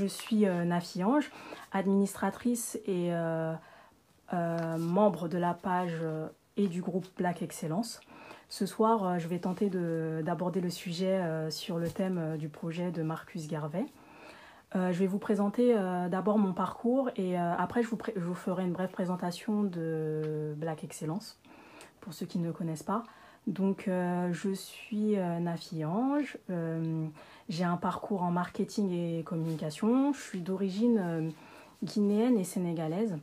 suis Nafi Ange, administratrice et membre de la page et du groupe Black Excellence. Ce soir, je vais tenter d'aborder le sujet sur le thème du projet de Marcus Garvey. Je vais vous présenter d'abord mon parcours et après je vous ferai une brève présentation de Black Excellence, pour ceux qui ne connaissent pas. Donc je suis Nafi Ange, j'ai un parcours en marketing et communication, je suis d'origine guinéenne et sénégalaise.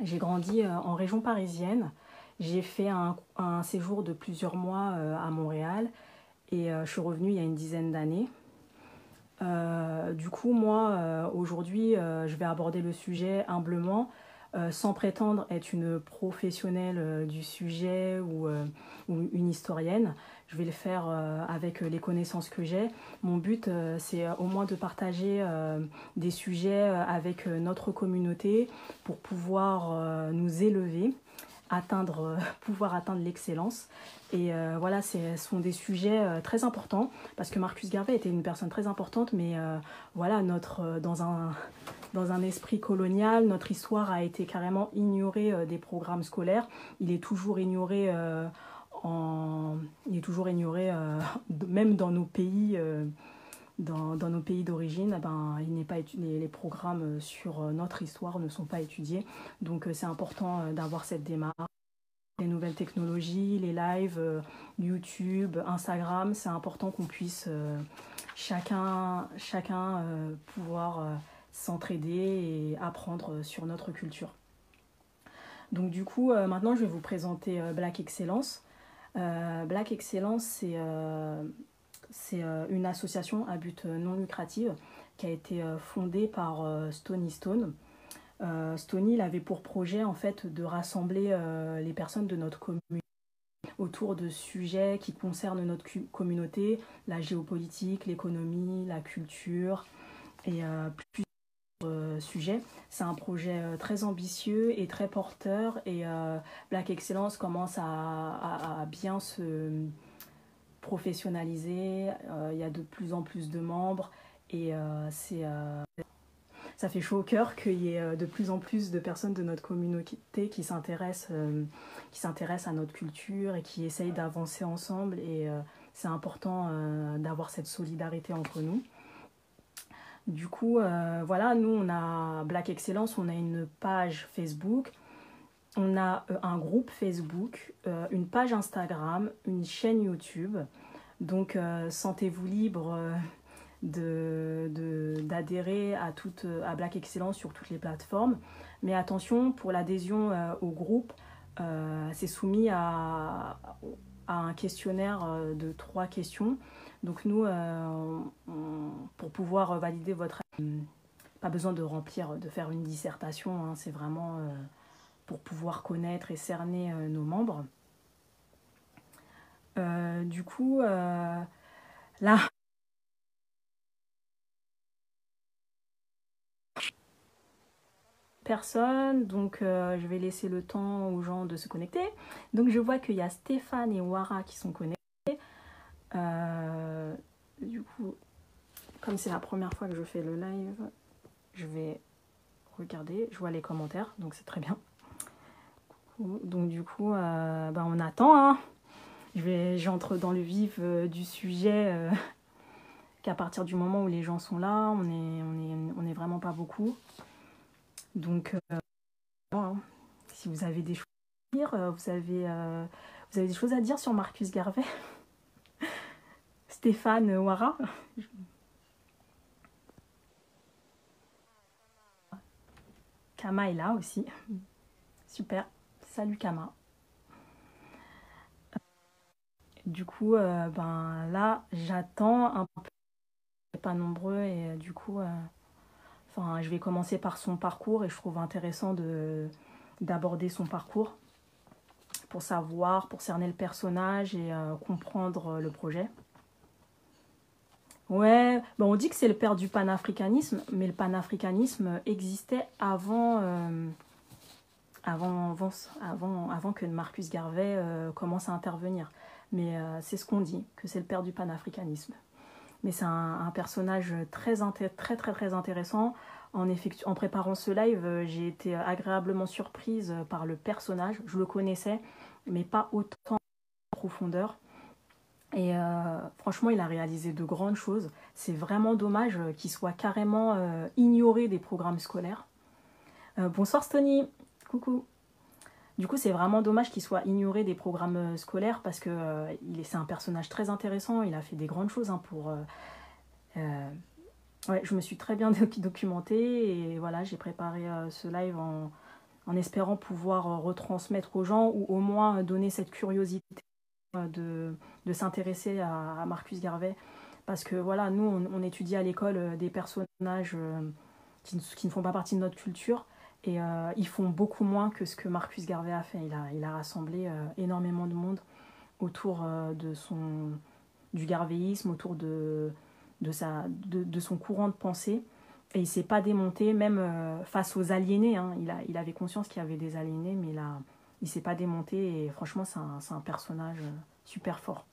J'ai grandi en région parisienne, j'ai fait un séjour de plusieurs mois à Montréal et je suis revenue il y a une dizaine d'années. Du coup, moi, aujourd'hui, je vais aborder le sujet humblement, sans prétendre être une professionnelle du sujet ou une historienne. Je vais le faire avec les connaissances que j'ai. Mon but, c'est au moins de partager des sujets avec notre communauté pour pouvoir nous élever, pouvoir atteindre l'excellence. Et voilà, ce sont des sujets très importants parce que Marcus Garvey était une personne très importante, mais voilà, dans un esprit colonial, notre histoire a été carrément ignorée des programmes scolaires. Il est toujours ignoré, même dans nos pays. Dans nos pays d'origine, il n'est pas les programmes sur notre histoire ne sont pas étudiés. Donc c'est important d'avoir cette démarche. Les nouvelles technologies, les lives, YouTube, Instagram, c'est important qu'on puisse chacun pouvoir s'entraider et apprendre sur notre culture. Donc du coup, maintenant je vais vous présenter Black Excellence. Black Excellence, c'est une association à but non lucratif qui a été fondée par Stony Stone. Stony, il avait pour projet en fait de rassembler les personnes de notre communauté autour de sujets qui concernent notre communauté, la géopolitique, l'économie, la culture et plusieurs sujets. C'est un projet très ambitieux et très porteur et Black Excellence commence à bien se professionnaliser. Il y a de plus en plus de membres et ça fait chaud au cœur qu'il y ait de plus en plus de personnes de notre communauté qui s'intéressent à notre culture et qui essayent d'avancer ensemble. Et c'est important d'avoir cette solidarité entre nous. Du coup, voilà, nous, on a Black Excellence, on a une page Facebook, on a un groupe Facebook, une page Instagram, une chaîne YouTube. Donc, sentez-vous libre d'adhérer à Black Excellence sur toutes les plateformes. Mais attention, pour l'adhésion au groupe, c'est soumis à un questionnaire de 3 questions. Donc nous, pour pouvoir valider votre... pas besoin de faire une dissertation, hein, c'est vraiment pour pouvoir connaître et cerner nos membres. Du coup, là... personne, donc je vais laisser le temps aux gens de se connecter. Donc je vois qu'il y a Stéphane et Wara qui sont connectés. Du coup, comme c'est la première fois que je fais le live, je vais regarder, je vois les commentaires, donc c'est très bien. Donc du coup, on attend, hein. J'entre dans le vif du sujet qu'à partir du moment où les gens sont là, on est vraiment pas beaucoup. Donc, si vous avez des choses à dire, vous avez des choses à dire sur Marcus Garvey. Stéphane Wara. Kama est là aussi. Super. Salut Kama. Du coup, là, j'attends un peu. Pas nombreux et du coup... je vais commencer par son parcours et je trouve intéressant d'aborder son parcours pour cerner le personnage et comprendre le projet. Ouais, on dit que c'est le père du panafricanisme, mais le panafricanisme existait avant que Marcus Garvey commence à intervenir. Mais c'est ce qu'on dit, que c'est le père du panafricanisme. mais c'est un personnage très intéressant. En préparant ce live, j'ai été agréablement surprise par le personnage. Je le connaissais, mais pas autant en profondeur. Et franchement, il a réalisé de grandes choses. C'est vraiment dommage qu'il soit carrément ignoré des programmes scolaires. Bonsoir Stony, coucou. Du coup, c'est vraiment dommage qu'il soit ignoré des programmes scolaires parce que c'est un personnage très intéressant. Il a fait des grandes choses pour... ouais, je me suis très bien documentée et voilà, j'ai préparé ce live en espérant pouvoir retransmettre aux gens ou au moins donner cette curiosité de s'intéresser à Marcus Garvey. Parce que voilà, nous, on étudie à l'école des personnages qui ne font pas partie de notre culture. Et ils font beaucoup moins que ce que Marcus Garvey a fait. Il a rassemblé énormément de monde autour du garvéisme, autour de son courant de pensée. Et il ne s'est pas démonté, même face aux aliénés. Hein. Il avait conscience qu'il y avait des aliénés, mais il ne s'est pas démonté. Et franchement, c'est un personnage super fort.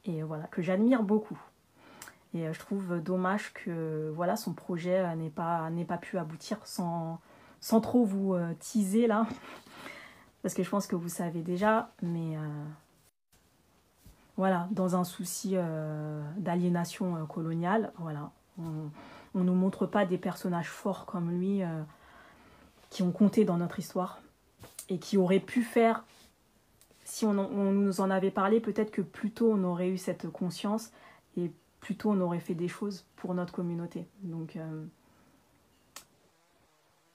Et voilà, que j'admire beaucoup. Et je trouve dommage que voilà, son projet n'ait pas pu aboutir sans trop vous teaser là. Parce que je pense que vous savez déjà, mais voilà, dans un souci d'aliénation coloniale, voilà, on ne nous montre pas des personnages forts comme lui qui ont compté dans notre histoire et qui auraient pu faire, si on nous en avait parlé, peut-être que plus tôt on aurait eu cette conscience et plus tôt on aurait fait des choses pour notre communauté. Donc,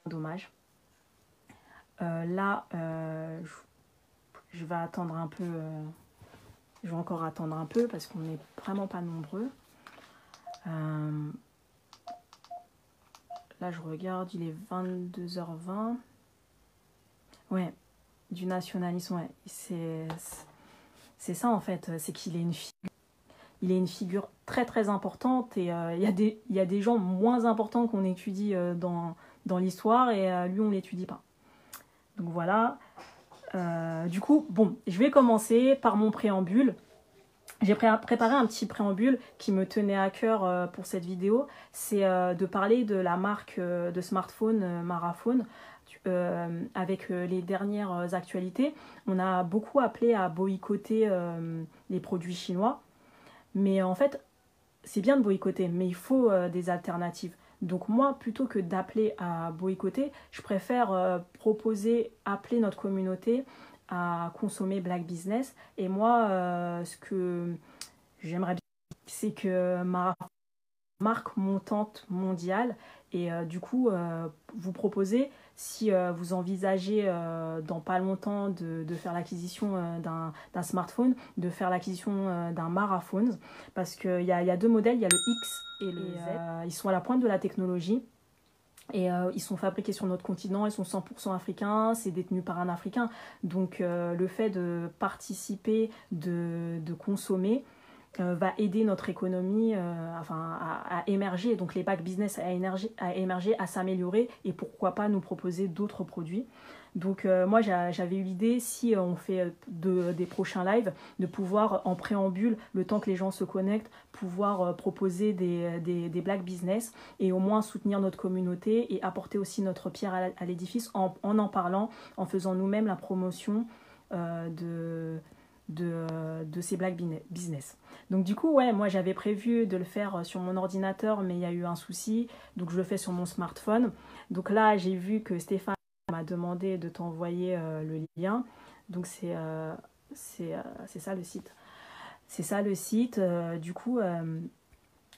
dommage. Là, je vais attendre un peu. Je vais encore attendre un peu parce qu'on n'est vraiment pas nombreux. Là, je regarde, il est 22h20. Ouais, du nationalisme, ouais. C'est ça en fait, c'est qu'il est une figure très importante et il y a des gens moins importants qu'on étudie dans l'histoire et lui on ne l'étudie pas. Donc voilà. Du coup, bon, je vais commencer par mon préambule. J'ai préparé un petit préambule qui me tenait à cœur pour cette vidéo. C'est de parler de la marque de smartphone Maraphone. Avec les dernières actualités, on a beaucoup appelé à boycotter les produits chinois. Mais en fait, c'est bien de boycotter, mais il faut des alternatives. Donc moi, plutôt que d'appeler à boycotter, je préfère appeler notre communauté à consommer Black Business. Et moi, ce que j'aimerais bien, c'est que ma marque montante mondiale et du coup, vous proposer, si vous envisagez dans pas longtemps de faire l'acquisition d'un smartphone, de faire l'acquisition d'un Maraphone, parce qu'il y a deux modèles, il y a le X et le Z. Ils sont à la pointe de la technologie. Et ils sont fabriqués sur notre continent, ils sont 100% africains, c'est détenu par un Africain. Donc le fait de participer, de consommer, va aider notre économie à émerger, donc les back business à émerger, à s'améliorer et pourquoi pas nous proposer d'autres produits. Donc moi j'avais eu l'idée, si on fait des prochains lives, de pouvoir en préambule, le temps que les gens se connectent, pouvoir proposer des black business et au moins soutenir notre communauté et apporter aussi notre pierre à l'édifice en parlant, en faisant nous-mêmes la promotion de ces black business. Donc du coup, ouais, moi j'avais prévu de le faire sur mon ordinateur, mais il y a eu un souci, donc je le fais sur mon smartphone. Donc là, j'ai vu que Stéphane m'a demandé de t'envoyer le lien. Donc c'est ça le site. C'est ça le site. Du coup,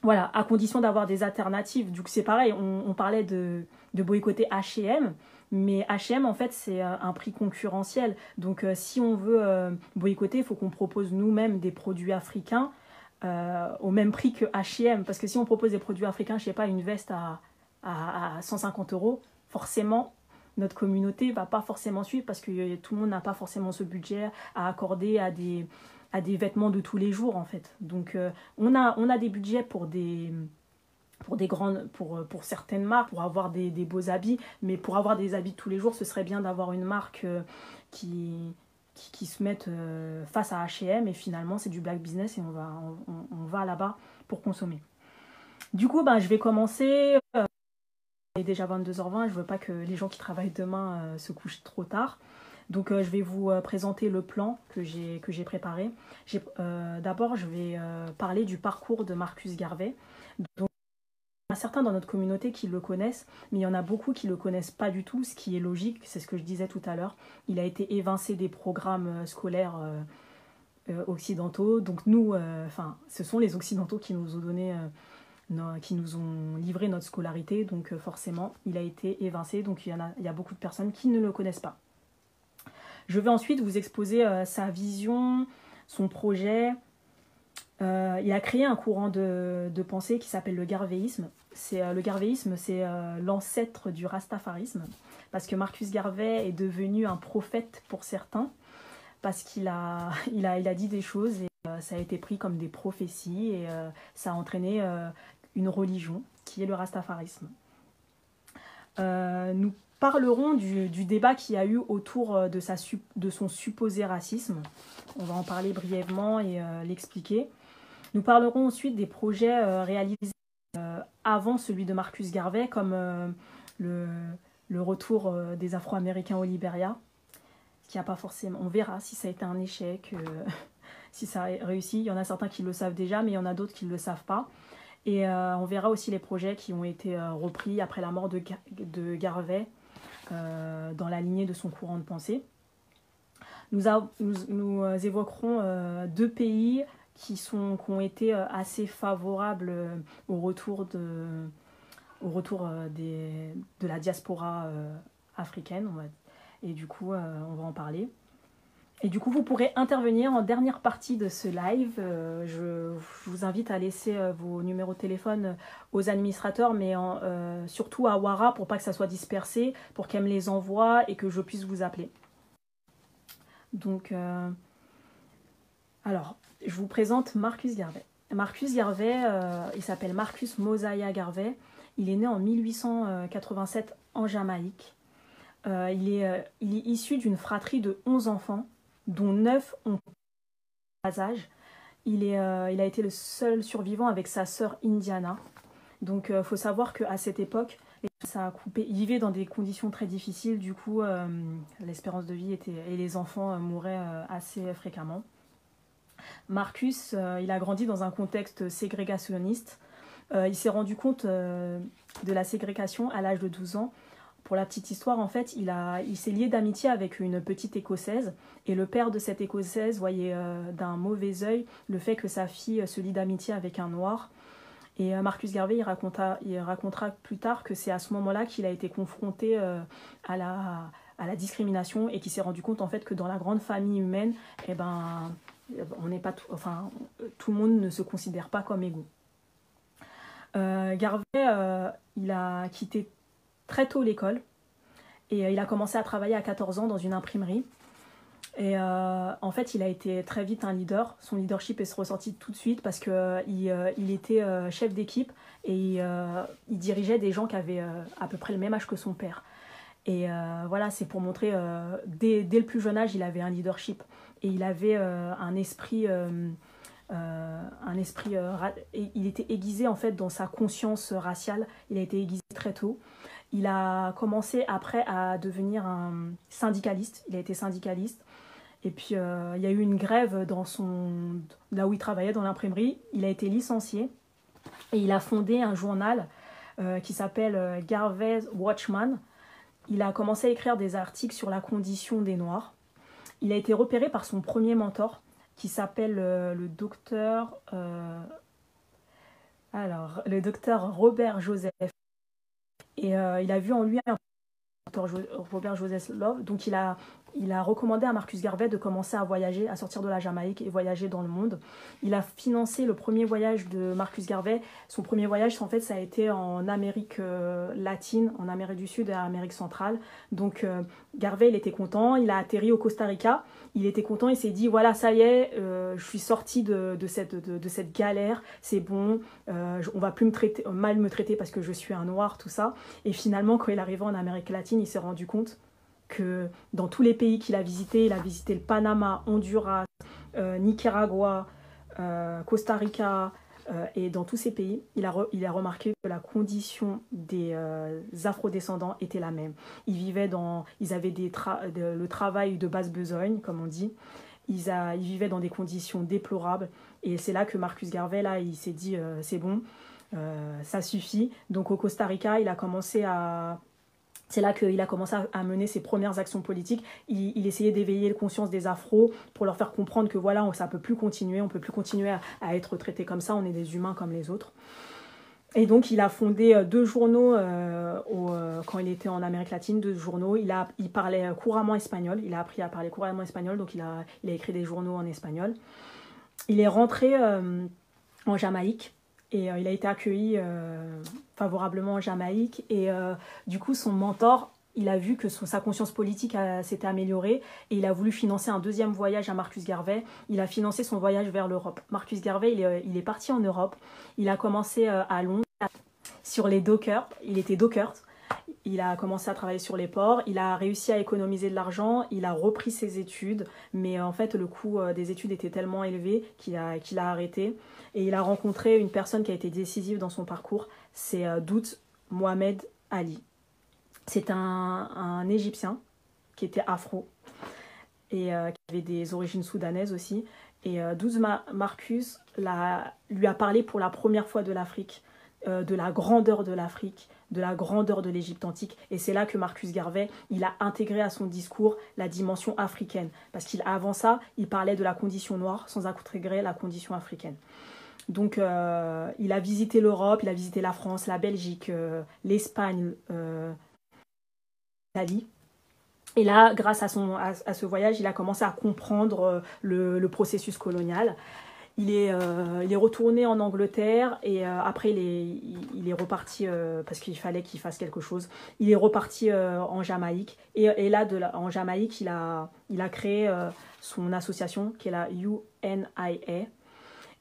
voilà, à condition d'avoir des alternatives. Du coup, c'est pareil, on parlait de boycotter H&M. Mais H&M, en fait, c'est un prix concurrentiel. Donc, si on veut boycotter, il faut qu'on propose nous-mêmes des produits africains au même prix que H&M. Parce que si on propose des produits africains, je sais pas, une veste à 150 €, forcément, notre communauté va pas forcément suivre parce que tout le monde n'a pas forcément ce budget à accorder à des vêtements de tous les jours, en fait. Donc, on a des budgets pour certaines marques, pour avoir des beaux habits, mais pour avoir des habits de tous les jours, ce serait bien d'avoir une marque qui se mette face à H&M et finalement c'est du black business et on va là-bas pour consommer. Du coup, je vais commencer. Il est déjà 22h20, je ne veux pas que les gens qui travaillent demain se couchent trop tard. Donc je vais vous présenter le plan que j'ai préparé. D'abord, je vais parler du parcours de Marcus Garvey. Donc, il y en a certains dans notre communauté qui le connaissent, mais il y en a beaucoup qui ne le connaissent pas du tout, ce qui est logique, c'est ce que je disais tout à l'heure. Il a été évincé des programmes scolaires occidentaux. Donc nous, ce sont les Occidentaux qui nous ont donné... qui nous ont livré notre scolarité, donc forcément il a été évincé, donc il y a beaucoup de personnes qui ne le connaissent pas. Je vais ensuite vous exposer sa vision, son projet. Il a créé un courant de pensée qui s'appelle le garvéisme. Le garvéisme, c'est l'ancêtre du rastafarisme, parce que Marcus Garvey est devenu un prophète pour certains, parce qu'il il a dit des choses et ça a été pris comme des prophéties et ça a entraîné une religion qui est le rastafarisme. Nous parlerons du débat qu'il y a eu autour de son supposé racisme. On va en parler brièvement et l'expliquer. Nous parlerons ensuite des projets réalisés avant celui de Marcus Garvey, comme le retour des Afro-Américains au Libéria, qui a pas forcément... On verra si ça a été un échec, si ça a réussi. Il y en a certains qui le savent déjà, mais il y en a d'autres qui ne le savent pas. Et on verra aussi les projets qui ont été repris après la mort de Garvey dans la lignée de son courant de pensée. Nous évoquerons deux pays qui ont été assez favorables au retour de la diaspora africaine. Et du coup, on va en parler. Et du coup, vous pourrez intervenir en dernière partie de ce live. Je vous invite à laisser vos numéros de téléphone aux administrateurs, mais surtout à Wara pour pas que ça soit dispersé, pour qu'elle me les envoie et que je puisse vous appeler. Donc, alors, je vous présente Marcus Garvey. Marcus Garvey, il s'appelle Marcus Mosiah Garvey. Il est né en 1887 en Jamaïque. Il est issu d'une fratrie de 11 enfants, dont 9 ont bas âge. Il a été le seul survivant avec sa sœur Indiana. Donc il faut savoir qu'à cette époque, ça a coupé. Il vivait dans des conditions très difficiles, du coup l'espérance de vie et les enfants mouraient assez fréquemment. Marcus, il a grandi dans un contexte ségrégationniste. Il s'est rendu compte de la ségrégation à l'âge de 12 ans. Pour la petite histoire, en fait, il s'est lié d'amitié avec une petite Écossaise. Et le père de cette Écossaise voyait d'un mauvais œil le fait que sa fille se lie d'amitié avec un Noir. Et Marcus Garvey, il racontera plus tard que c'est à ce moment-là qu'il a été confronté à la discrimination et qu'il s'est rendu compte en fait que dans la grande famille humaine, on n'est pas tout le monde ne se considère pas comme égaux. Garvey, il a quitté très tôt l'école et il a commencé à travailler à 14 ans dans une imprimerie. Et en fait, il a été très vite un leader. Son leadership est ressorti tout de suite parce qu'il était chef d'équipe et il dirigeait des gens qui avaient à peu près le même âge que son père. Et voilà, c'est pour montrer, dès le plus jeune âge, il avait un leadership. Et il avait un esprit... il était aiguisé en fait dans sa conscience raciale. Il a été aiguisé très tôt. Il a commencé après à devenir un syndicaliste. Il a été syndicaliste. Et puis, il y a eu une grève là où il travaillait, dans l'imprimerie. Il a été licencié. Et il a fondé un journal qui s'appelle Garvey's Watchman. Il a commencé à écrire des articles sur la condition des Noirs. Il a été repéré par son premier mentor, qui s'appelle le docteur Robert Joseph. Et il a vu en lui un docteur Robert Joseph Love. Donc il a recommandé à Marcus Garvey de commencer à voyager, à sortir de la Jamaïque et voyager dans le monde. Il a financé le premier voyage de Marcus Garvey. Son premier voyage, en fait, ça a été en Amérique latine, en Amérique du Sud et en Amérique centrale. Donc Garvey, il était content. Il a atterri au Costa Rica. Il était content. Il s'est dit, voilà, ça y est, je suis sorti de cette galère. C'est bon. On va plus mal me traiter parce que je suis un noir, tout ça. Et finalement, quand il est arrivé en Amérique latine, il s'est rendu compte que dans tous les pays qu'il a visité, il a visité le Panama, Honduras, Nicaragua, Costa Rica, Et dans tous ces pays, il a remarqué que la condition des afrodescendants était la même. Ils avaient le travail de basse besogne, comme on dit. Ils vivaient dans des conditions déplorables. Et c'est là que Marcus Garvey, là, il s'est dit, c'est bon, ça suffit. Donc au Costa Rica, c'est là qu'il a commencé à mener ses premières actions politiques. Il essayait d'éveiller la conscience des Afros pour leur faire comprendre que voilà, ça ne peut plus continuer, on ne peut plus continuer à être traités comme ça, on est des humains comme les autres. Et donc, il a fondé 2 journaux quand il était en Amérique latine, 2 journaux. Il parlait couramment espagnol, il a appris à parler couramment espagnol, donc il a écrit des journaux en espagnol. Il est rentré en Jamaïque. Et il a été accueilli favorablement en Jamaïque. Et du coup, son mentor, il a vu que sa conscience politique s'était améliorée. Et il a voulu financer un 2e voyage à Marcus Garvey. Il a financé son voyage vers l'Europe. Marcus Garvey, il est parti en Europe. Il a commencé à Londres, sur les dockers. Il était docker. Il a commencé à travailler sur les ports. Il a réussi à économiser de l'argent. Il a repris ses études. Mais en fait, le coût des études était tellement élevé qu'il a arrêté. Et il a rencontré une personne qui a été décisive dans son parcours, c'est Doud Mohamed Ali. C'est un Égyptien qui était afro et qui avait des origines soudanaises aussi. Et Doud Marcus lui a parlé pour la première fois de l'Afrique, de la grandeur de l'Afrique, de la grandeur de l'Égypte antique. Et c'est là que Marcus Garvey, il a intégré à son discours la dimension africaine. Parce qu'avant ça, il parlait de la condition noire sans intégrer la condition africaine. Donc, il a visité l'Europe, il a visité la France, la Belgique, l'Espagne, l'Italie. Et là, grâce à ce voyage, il a commencé à comprendre le processus colonial. Il est retourné en Angleterre et après, il est reparti parce qu'il fallait qu'il fasse quelque chose. Il est reparti en Jamaïque. Et là, en Jamaïque, il a créé son association qui est la UNIA.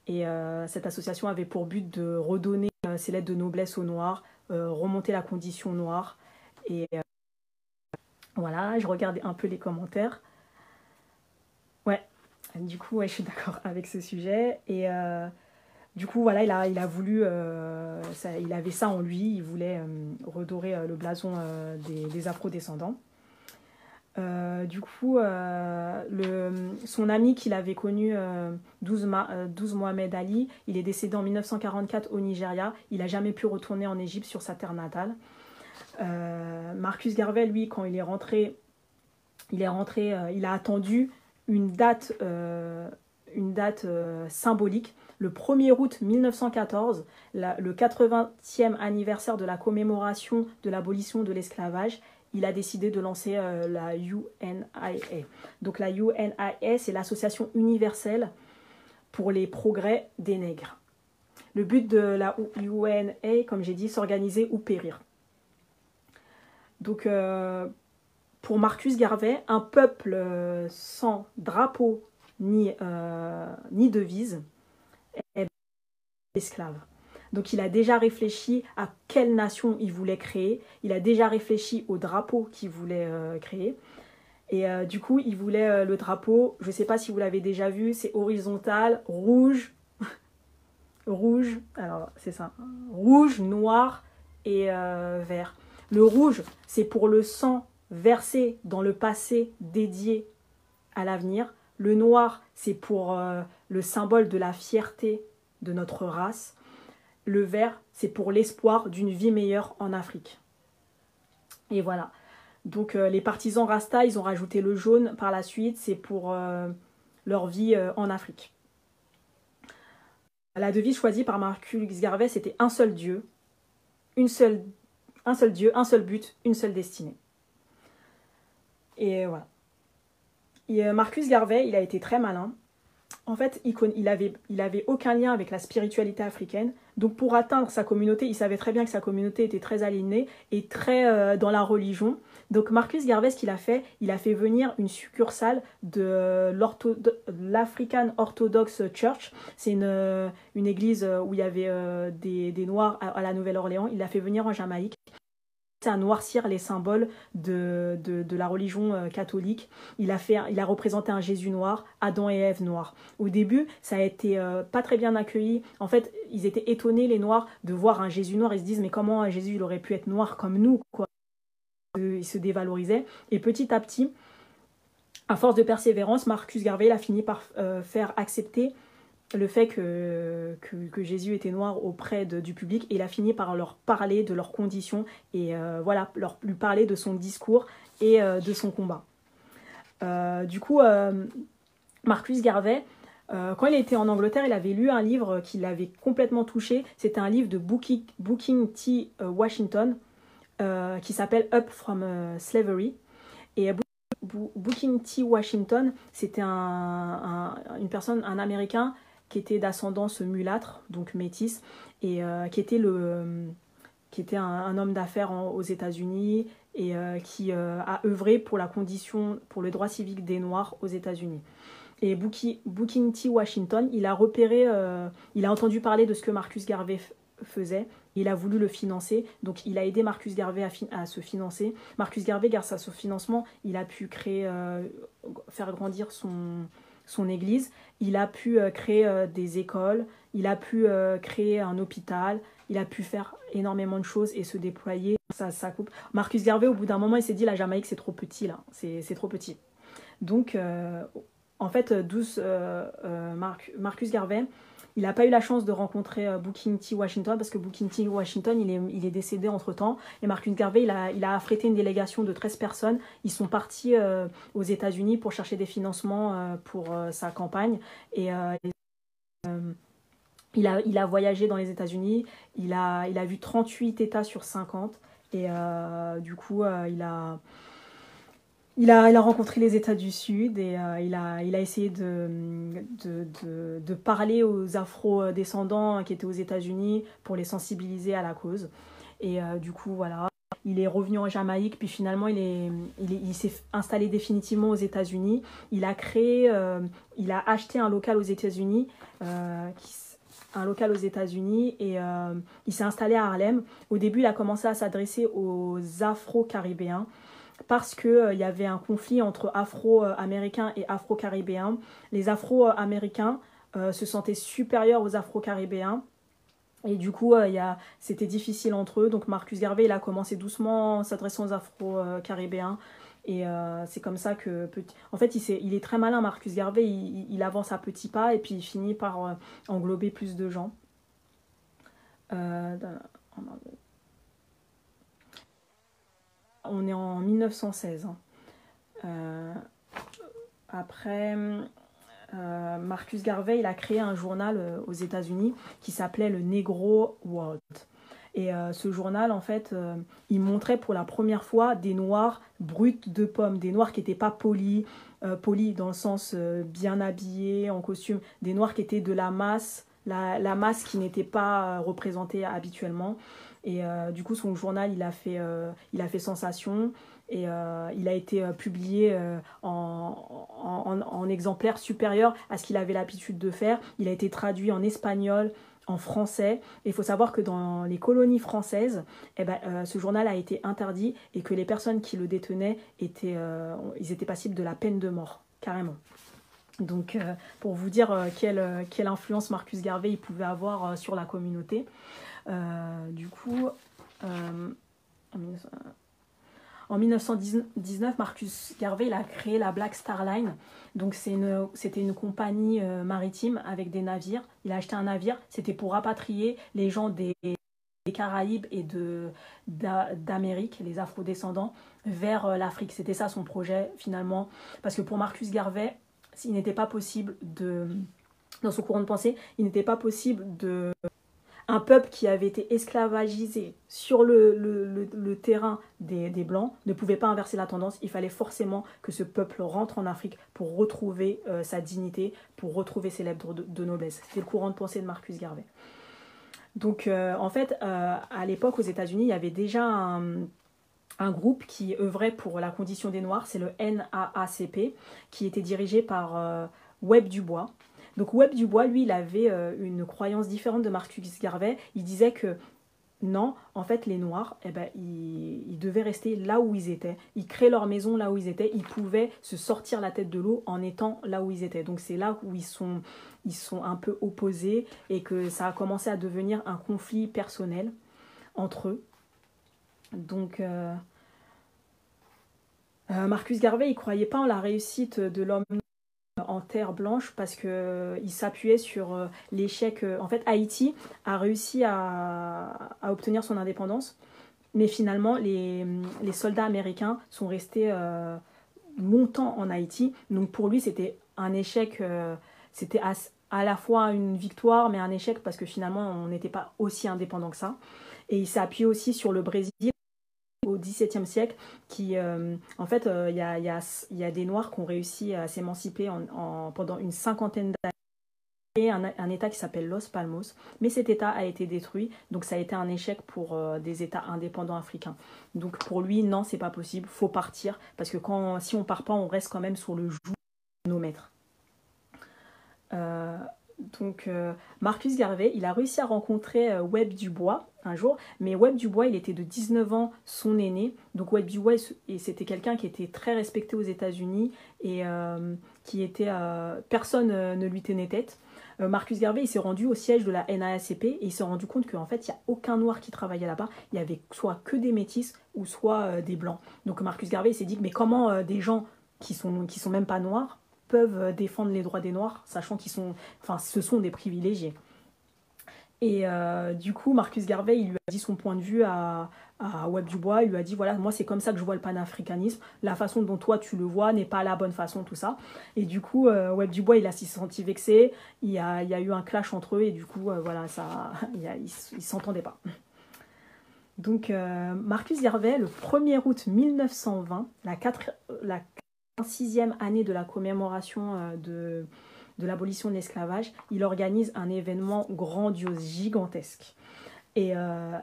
Et cette association avait pour but de redonner ses lettres de noblesse aux Noirs, remonter la condition noire. Et voilà, je regarde un peu les commentaires. Ouais, du coup, ouais, je suis d'accord avec ce sujet. Et du coup, voilà, il a voulu, il avait ça en lui, il voulait redorer le blason des afro-descendants. Du coup, son ami qu'il avait connu, Doud Mohamed Ali, il est décédé en 1944 au Nigeria. Il n'a jamais pu retourner en Égypte, sur sa terre natale. Marcus Garvey, lui, quand il est rentré, il a attendu une date symbolique. Le 1er août 1914, le 80e anniversaire de la commémoration de l'abolition de l'esclavage, il a décidé de lancer la UNIA. Donc la UNIA, c'est l'Association universelle pour les progrès des nègres. Le but de la UNIA, comme j'ai dit, s'organiser ou périr. Donc pour Marcus Garvey, un peuple sans drapeau ni devise est esclave. Donc il a déjà réfléchi à quelle nation il voulait créer, il a déjà réfléchi au drapeau qu'il voulait créer. Et du coup, il voulait le drapeau, je ne sais pas si vous l'avez déjà vu, c'est horizontal, rouge, rouge, alors c'est ça, rouge, noir et vert. Le rouge, c'est pour le sang versé dans le passé dédié à l'avenir. Le noir, c'est pour le symbole de la fierté de notre race. Le vert, c'est pour l'espoir d'une vie meilleure en Afrique. Et voilà. Donc les partisans Rasta, ils ont rajouté le jaune par la suite, c'est pour leur vie en Afrique. La devise choisie par Marcus Garvey, c'était un seul Dieu, un seul Dieu, un seul but, une seule destinée. Et voilà. Et Marcus Garvey, il a été très malin. En fait, il avait aucun lien avec la spiritualité africaine. Donc pour atteindre sa communauté, il savait très bien que sa communauté était très alignée et très dans la religion. Donc Marcus Garvey, ce qu'il a fait, il a fait venir une succursale de l'African Orthodox Church. C'est une église où il y avait des Noirs à la Nouvelle-Orléans. Il l'a fait venir en Jamaïque. à noircir les symboles de la religion catholique. Il a représenté un Jésus noir, Adam et Ève noirs. Au début, ça a été pas très bien accueilli. En fait, ils étaient étonnés, les Noirs, de voir un Jésus noir. Ils se disent, mais comment Jésus il aurait pu être noir comme nous, quoi. Il se dévalorisait. Et petit à petit, à force de persévérance, Marcus Garvey a fini par faire accepter le fait que Jésus était noir auprès du public, et il a fini par leur parler de leurs conditions et voilà, lui parler de son discours et de son combat. Du coup, Marcus Garvey, quand il était en Angleterre, il avait lu un livre qui l'avait complètement touché. C'était un livre de Booker T. Washington qui s'appelle Up from Slavery. Et Booker T. Washington, c'était un Américain qui était d'ascendance mulâtre, donc métisse, et qui était un homme d'affaires aux États-Unis et qui a œuvré pour le droit civique des Noirs aux États-Unis. Et Booker T. Washington, il a entendu parler de ce que Marcus Garvey faisait. Il a voulu le financer, donc il a aidé Marcus Garvey à se financer. Marcus Garvey, grâce à ce financement, il a pu faire grandir son église. Il a pu créer des écoles, il a pu créer un hôpital, il a pu faire énormément de choses et se déployer. Ça coupe. Marcus Garvey, au bout d'un moment, il s'est dit, la Jamaïque, c'est trop petit, là. C'est trop petit. Donc, en fait, Marcus Garvey, il n'a pas eu la chance de rencontrer Booker T. Washington, parce que Booker T. Washington, il est décédé entre-temps. Et Marcus Garvey, il a affrété une délégation de 13 personnes. Ils sont partis aux États-Unis pour chercher des financements pour sa campagne. Et il a voyagé dans les États-Unis. Il a vu 38 États sur 50. Et du coup, il a rencontré les États du Sud et il a essayé de parler aux Afro-descendants qui étaient aux États-Unis pour les sensibiliser à la cause. Et du coup, voilà, il est revenu en Jamaïque, puis finalement, il s'est installé définitivement aux États-Unis. Il a acheté un local aux États-Unis, et il s'est installé à Harlem. Au début, il a commencé à s'adresser aux Afro-Caribéens, parce qu'il y avait un conflit entre Afro-Américains et Afro-Caribéens. Les Afro-Américains se sentaient supérieurs aux Afro-Caribéens. Et du coup, c'était difficile entre eux. Donc Marcus Garvey, il a commencé doucement en s'adressant aux Afro-Caribéens. Et c'est comme ça que... En fait, il est très malin, Marcus Garvey. Il avance à petits pas et puis il finit par englober plus de gens. On est en 1916. Après, Marcus Garvey, il a créé un journal aux États-Unis qui s'appelait le Negro World. Et ce journal, en fait, il montrait pour la première fois des Noirs bruts de pommes, des Noirs qui n'étaient pas polis dans le sens bien habillés, en costume, des Noirs qui étaient de la masse, la masse qui n'était pas représentée habituellement. Et du coup, son journal, il a fait sensation et il a été publié en exemplaires supérieurs à ce qu'il avait l'habitude de faire. Il a été traduit en espagnol, en français. Et il faut savoir que dans les colonies françaises, ce journal a été interdit et que les personnes qui le détenaient étaient passibles de la peine de mort, carrément. Donc, pour vous dire quelle influence Marcus Garvey il pouvait avoir sur la communauté. Du coup, en 1919, Marcus Garvey il a créé la Black Star Line. Donc c'était une compagnie maritime avec des navires. Il a acheté un navire, c'était pour rapatrier les gens des Caraïbes et d'Amérique, les afrodescendants, vers l'Afrique. C'était ça son projet finalement. Parce que pour Marcus Garvey, il n'était pas possible dans son courant de pensée, il n'était pas possible un peuple qui avait été esclavagisé sur le terrain des Blancs ne pouvait pas inverser la tendance. Il fallait forcément que ce peuple rentre en Afrique pour retrouver sa dignité, pour retrouver ses lettres de noblesse. C'était le courant de pensée de Marcus Garvey. Donc, en fait, à l'époque, aux États-Unis, il y avait déjà un groupe qui œuvrait pour la condition des Noirs. C'est le NAACP, qui était dirigé par Webb Dubois. Donc Webb Dubois, lui, il avait une croyance différente de Marcus Garvey. Il disait que non, en fait, les Noirs, eh ben, ils devaient rester là où ils étaient. Ils créaient leur maison là où ils étaient. Ils pouvaient se sortir la tête de l'eau en étant là où ils étaient. Donc c'est là où ils sont un peu opposés et que ça a commencé à devenir un conflit personnel entre eux. Donc Marcus Garvey, il croyait pas en la réussite de l'homme en terre blanche parce que il s'appuyait sur l'échec. En fait, Haïti a réussi à obtenir son indépendance, mais finalement, les soldats américains sont restés longtemps en Haïti. Donc pour lui, c'était un échec. C'était à la fois une victoire, mais un échec parce que finalement, on n'était pas aussi indépendant que ça. Et il s'est appuyé aussi sur le Brésil au XVIIe siècle, qui, en fait, y a des Noirs qui ont réussi à s'émanciper pendant une cinquantaine d'années. Et un État qui s'appelle Los Palmos, mais cet État a été détruit, donc ça a été un échec pour des États indépendants africains. Donc pour lui, non, c'est pas possible, faut partir, parce que si on part pas, on reste quand même sur le joug de nos maîtres. Euh, donc Marcus Garvey, il a réussi à rencontrer Webb Dubois un jour, mais Webb Dubois, il était de 19 ans son aîné. Donc Webb Dubois, c'était quelqu'un qui était très respecté aux États-Unis et qui était personne ne lui tenait tête. Marcus Garvey, il s'est rendu au siège de la NAACP et il s'est rendu compte qu'en fait, il n'y a aucun noir qui travaillait là-bas. Il y avait soit que des métis ou soit des blancs. Donc Marcus Garvey, il s'est dit, mais comment des gens qui sont même pas noirs peuvent défendre les droits des noirs, sachant ce sont des privilégiés. Et du coup, Marcus Garvey, il lui a dit son point de vue à Webb Dubois. Il lui a dit, voilà, moi, c'est comme ça que je vois le panafricanisme. La façon dont toi, tu le vois n'est pas la bonne façon, tout ça. Et du coup, Webb Dubois, il s'est senti vexé. Il y a eu un clash entre eux. Et du coup, voilà, ils ne s'entendaient pas. Donc, Marcus Garvey, le 1er août 1920, la 6e année de la commémoration de l'abolition de l'esclavage, il organise un événement grandiose, gigantesque. Et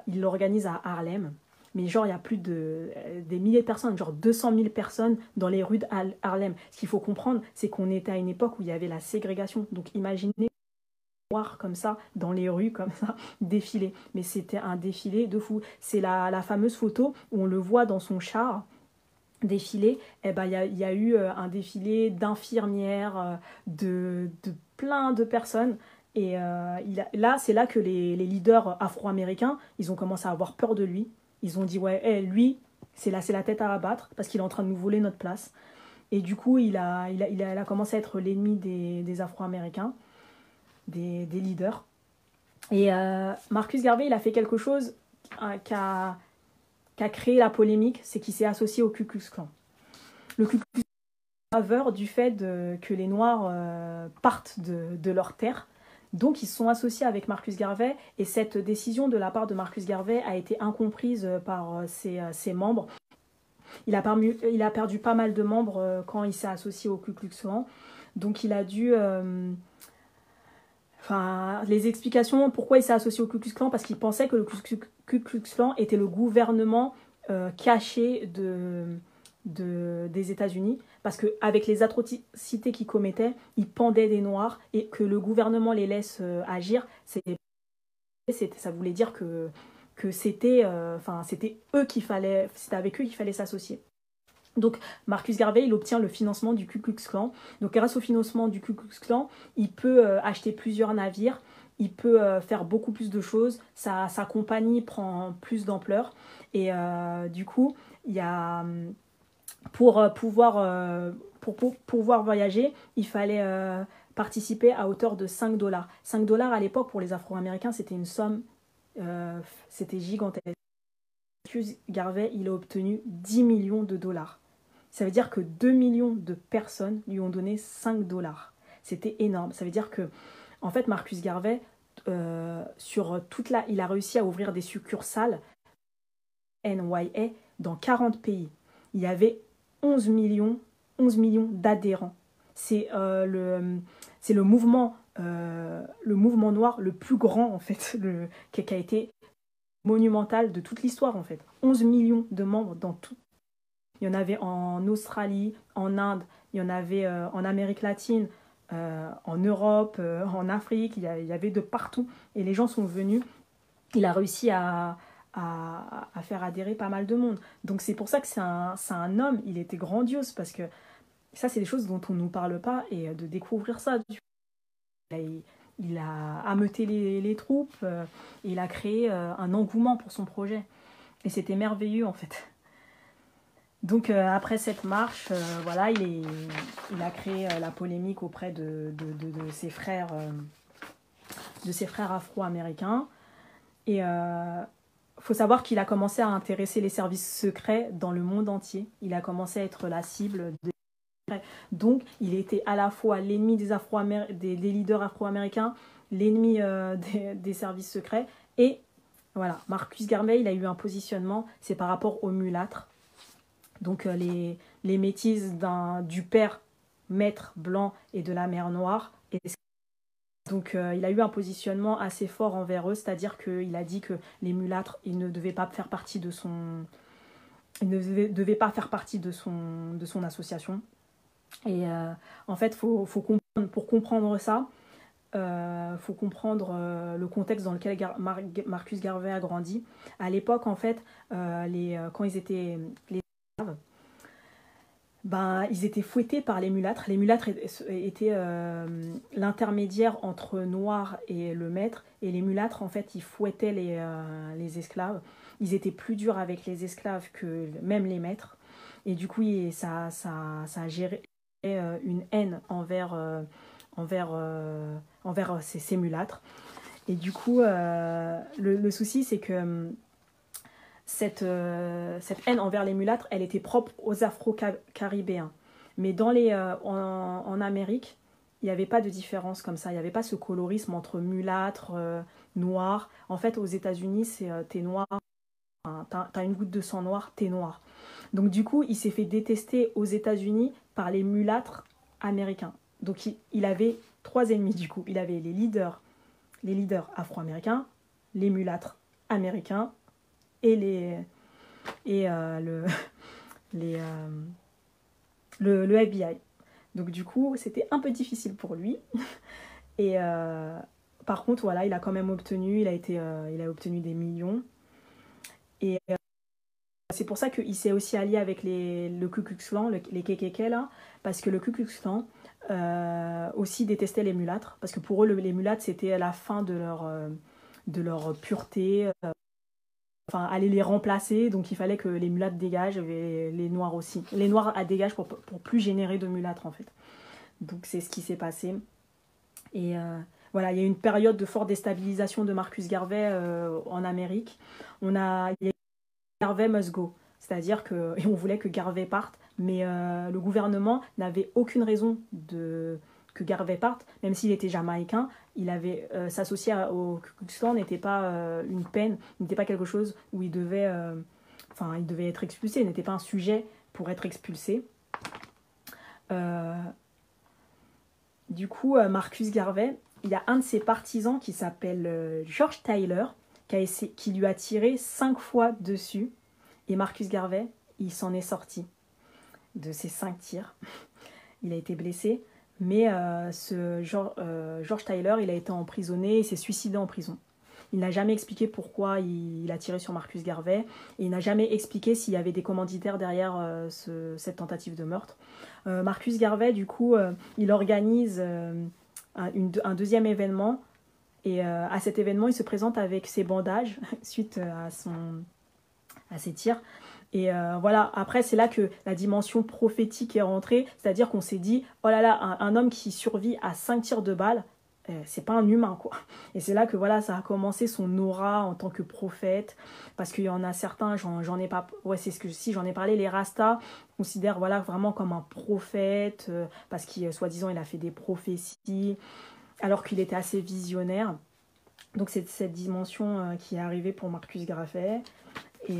il l'organise à Harlem. Mais genre, il y a plus des milliers de personnes, genre 200 000 personnes dans les rues de Harlem. Ce qu'il faut comprendre, c'est qu'on était à une époque où il y avait la ségrégation. Donc imaginez voir comme ça, dans les rues, comme ça, défiler. Mais c'était un défilé de fou. C'est la fameuse photo où on le voit dans son char défilé. Eh ben, il y a eu un défilé d'infirmières, de plein de personnes. Et là, c'est là que les leaders afro-américains, ils ont commencé à avoir peur de lui. Ils ont dit, ouais, lui, c'est la tête à abattre parce qu'il est en train de nous voler notre place. Et du coup, il a commencé à être l'ennemi des afro-américains, des leaders. Et Marcus Garvey, il a fait quelque chose qui a créé la polémique, c'est qu'il s'est associé au Ku Klux Klan. Le Ku Klux Klan est en faveur du fait que les Noirs partent de leur terre. Donc ils se sont associés avec Marcus Garvey et cette décision de la part de Marcus Garvey a été incomprise par ses membres. Il a perdu pas mal de membres quand il s'est associé au Ku Klux Klan. Donc il a dû... les explications pourquoi il s'est associé au Ku Klux Klan, parce qu'il pensait que le Ku Klux Klan était le gouvernement caché des États-Unis, parce qu'avec les atrocités qu'ils commettaient, ils pendaient des Noirs et que le gouvernement les laisse agir, ça voulait dire que c'était eux c'était avec eux qu'il fallait s'associer. Donc Marcus Garvey, il obtient le financement du Ku Klux Klan. Donc grâce au financement du Ku Klux Klan, il peut acheter plusieurs navires, il peut faire beaucoup plus de choses, sa compagnie prend plus d'ampleur. Et du coup, il y a, pour pouvoir voyager, il fallait participer à hauteur de 5 dollars. 5 dollars à l'époque, pour les Afro-Américains, c'était une somme, c'était gigantesque. Marcus Garvey, il a obtenu 10 millions de dollars. Ça veut dire que 2 millions de personnes lui ont donné 5 dollars. C'était énorme. Ça veut dire que, en fait, Marcus Garvey, il a réussi à ouvrir des succursales NYA dans 40 pays. Il y avait 11 millions d'adhérents. C'est le mouvement noir le plus grand, en fait, qui a été monumental de toute l'histoire, en fait. 11 millions de membres dans tout. Il y en avait en Australie, en Inde, il y en avait en Amérique latine, en Europe, en Afrique, il y avait de partout. Et les gens sont venus. Il a réussi à à faire adhérer pas mal de monde. Donc c'est pour ça que c'est un homme, il était grandiose, parce que ça, c'est des choses dont on ne nous parle pas, et de découvrir ça. Il a ameuté les troupes, et il a créé un engouement pour son projet. Et c'était merveilleux, en fait. Donc après cette marche, voilà, il a créé la polémique auprès de ses frères, afro-américains. Et faut savoir qu'il a commencé à intéresser les services secrets dans le monde entier. Il a commencé à être la cible de... Donc il était à la fois l'ennemi des leaders afro-américains, l'ennemi des services secrets. Et voilà, Marcus Garvey, il a eu un positionnement, c'est par rapport aux mulâtres. Donc les métisses du père maître blanc et de la mère noire. Donc il a eu un positionnement assez fort envers eux, c'est-à-dire qu'il a dit que les mulâtres, ils ne devaient pas faire partie de son... Ils ne devaient pas faire partie de son association. Et en fait, pour comprendre ça, faut comprendre le contexte dans lequel Marcus Garvey a grandi. À l'époque, en fait, quand ils étaient les esclaves, ils étaient fouettés par les mulâtres. Les mulâtres étaient l'intermédiaire entre noirs et le maître. Et les mulâtres, en fait, ils fouettaient les esclaves. Ils étaient plus durs avec les esclaves que même les maîtres. Et du coup, ça a géré une haine envers ces mulâtres. Et du coup, le souci, c'est que cette haine envers les mulâtres, elle était propre aux Afro-Caribéens. Mais en Amérique, il n'y avait pas de différence comme ça. Il n'y avait pas ce colorisme entre mulâtres, noirs. En fait, aux États-Unis, c'est t'es noir, t'as une goutte de sang noir, t'es noir. Donc du coup, il s'est fait détester aux États-Unis par les mulâtres américains. Donc il avait 3 ennemis du coup. Il avait les leaders afro-américains, les mulâtres américains et le FBI. Donc du coup, c'était un peu difficile pour lui. Et par contre, voilà, il a quand même obtenu, il a obtenu des millions. Et c'est pour ça qu'il s'est aussi allié avec le Ku Klux Klan, les KKK là, parce que le Ku Klux Klan aussi détestait les mulâtres, parce que pour eux, les mulâtres, c'était la fin de leur pureté. Enfin, aller les remplacer, donc il fallait que les mulâtres dégagent, et les noirs aussi. Les noirs dégagent pour plus générer de mulâtres, en fait. Donc c'est ce qui s'est passé. Et voilà, il y a eu une période de forte déstabilisation de Marcus Garvey en Amérique. Il y a eu Garvey must go, c'est-à-dire et on voulait que Garvey parte, mais le gouvernement n'avait aucune raison que Garvey parte, même s'il était jamaïcain. Il avait s'associer au Ku Klux Klan n'était pas une peine, n'était pas quelque chose où il devait être expulsé, il n'était pas un sujet pour être expulsé. Du coup, Marcus Garvey, il y a un de ses partisans qui s'appelle George Tyler, qui lui a tiré 5 fois dessus. Et Marcus Garvey, il s'en est sorti de ces 5 tirs. Il a été blessé. Mais George Tyler, il a été emprisonné, il s'est suicidé en prison. Il n'a jamais expliqué pourquoi il a tiré sur Marcus Garvey. Et il n'a jamais expliqué s'il y avait des commanditaires derrière cette tentative de meurtre. Marcus Garvey, du coup, il organise un deuxième événement. Et à cet événement, il se présente avec ses bandages suite à ses tirs. Et voilà, après, c'est là que la dimension prophétique est rentrée. C'est-à-dire qu'on s'est dit, oh là là, un homme qui survit à 5 tirs de balle, c'est pas un humain, quoi. Et c'est là que voilà, ça a commencé son aura en tant que prophète. Parce qu'il y en a certains, j'en ai pas... Ouais, c'est ce que si j'en ai parlé, les Rastas considèrent voilà, vraiment comme un prophète. Parce qu'il, soi-disant, il a fait des prophéties. Alors qu'il était assez visionnaire. Donc c'est cette dimension qui est arrivée pour Marcus Garvey. Et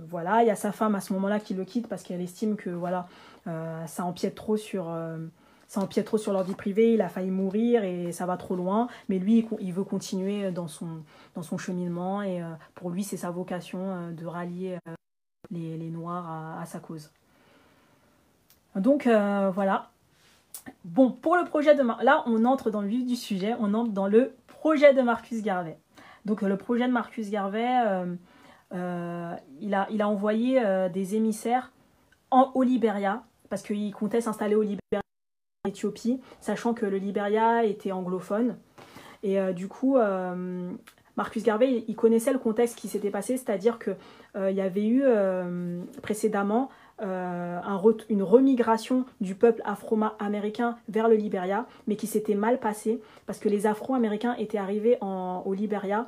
voilà, il y a sa femme à ce moment-là qui le quitte parce qu'elle estime que voilà, ça empiète trop sur leur vie privée, il a failli mourir et ça va trop loin. Mais lui, il veut continuer dans son cheminement et pour lui, c'est sa vocation de rallier les Noirs à sa cause. Donc voilà. Bon, pour le projet là, on entre dans le vif du sujet, on entre dans le projet de Marcus Garvey. Donc le projet de Marcus Garvey... il a envoyé des émissaires au Libéria, parce qu'il comptait s'installer au Libéria, en Éthiopie, sachant que le Libéria était anglophone. Et du coup, Marcus Garvey, il connaissait le contexte qui s'était passé, c'est-à-dire qu'il y avait eu précédemment une remigration du peuple afro-américain vers le Libéria, mais qui s'était mal passée, parce que les Afro-Américains étaient arrivés au Libéria,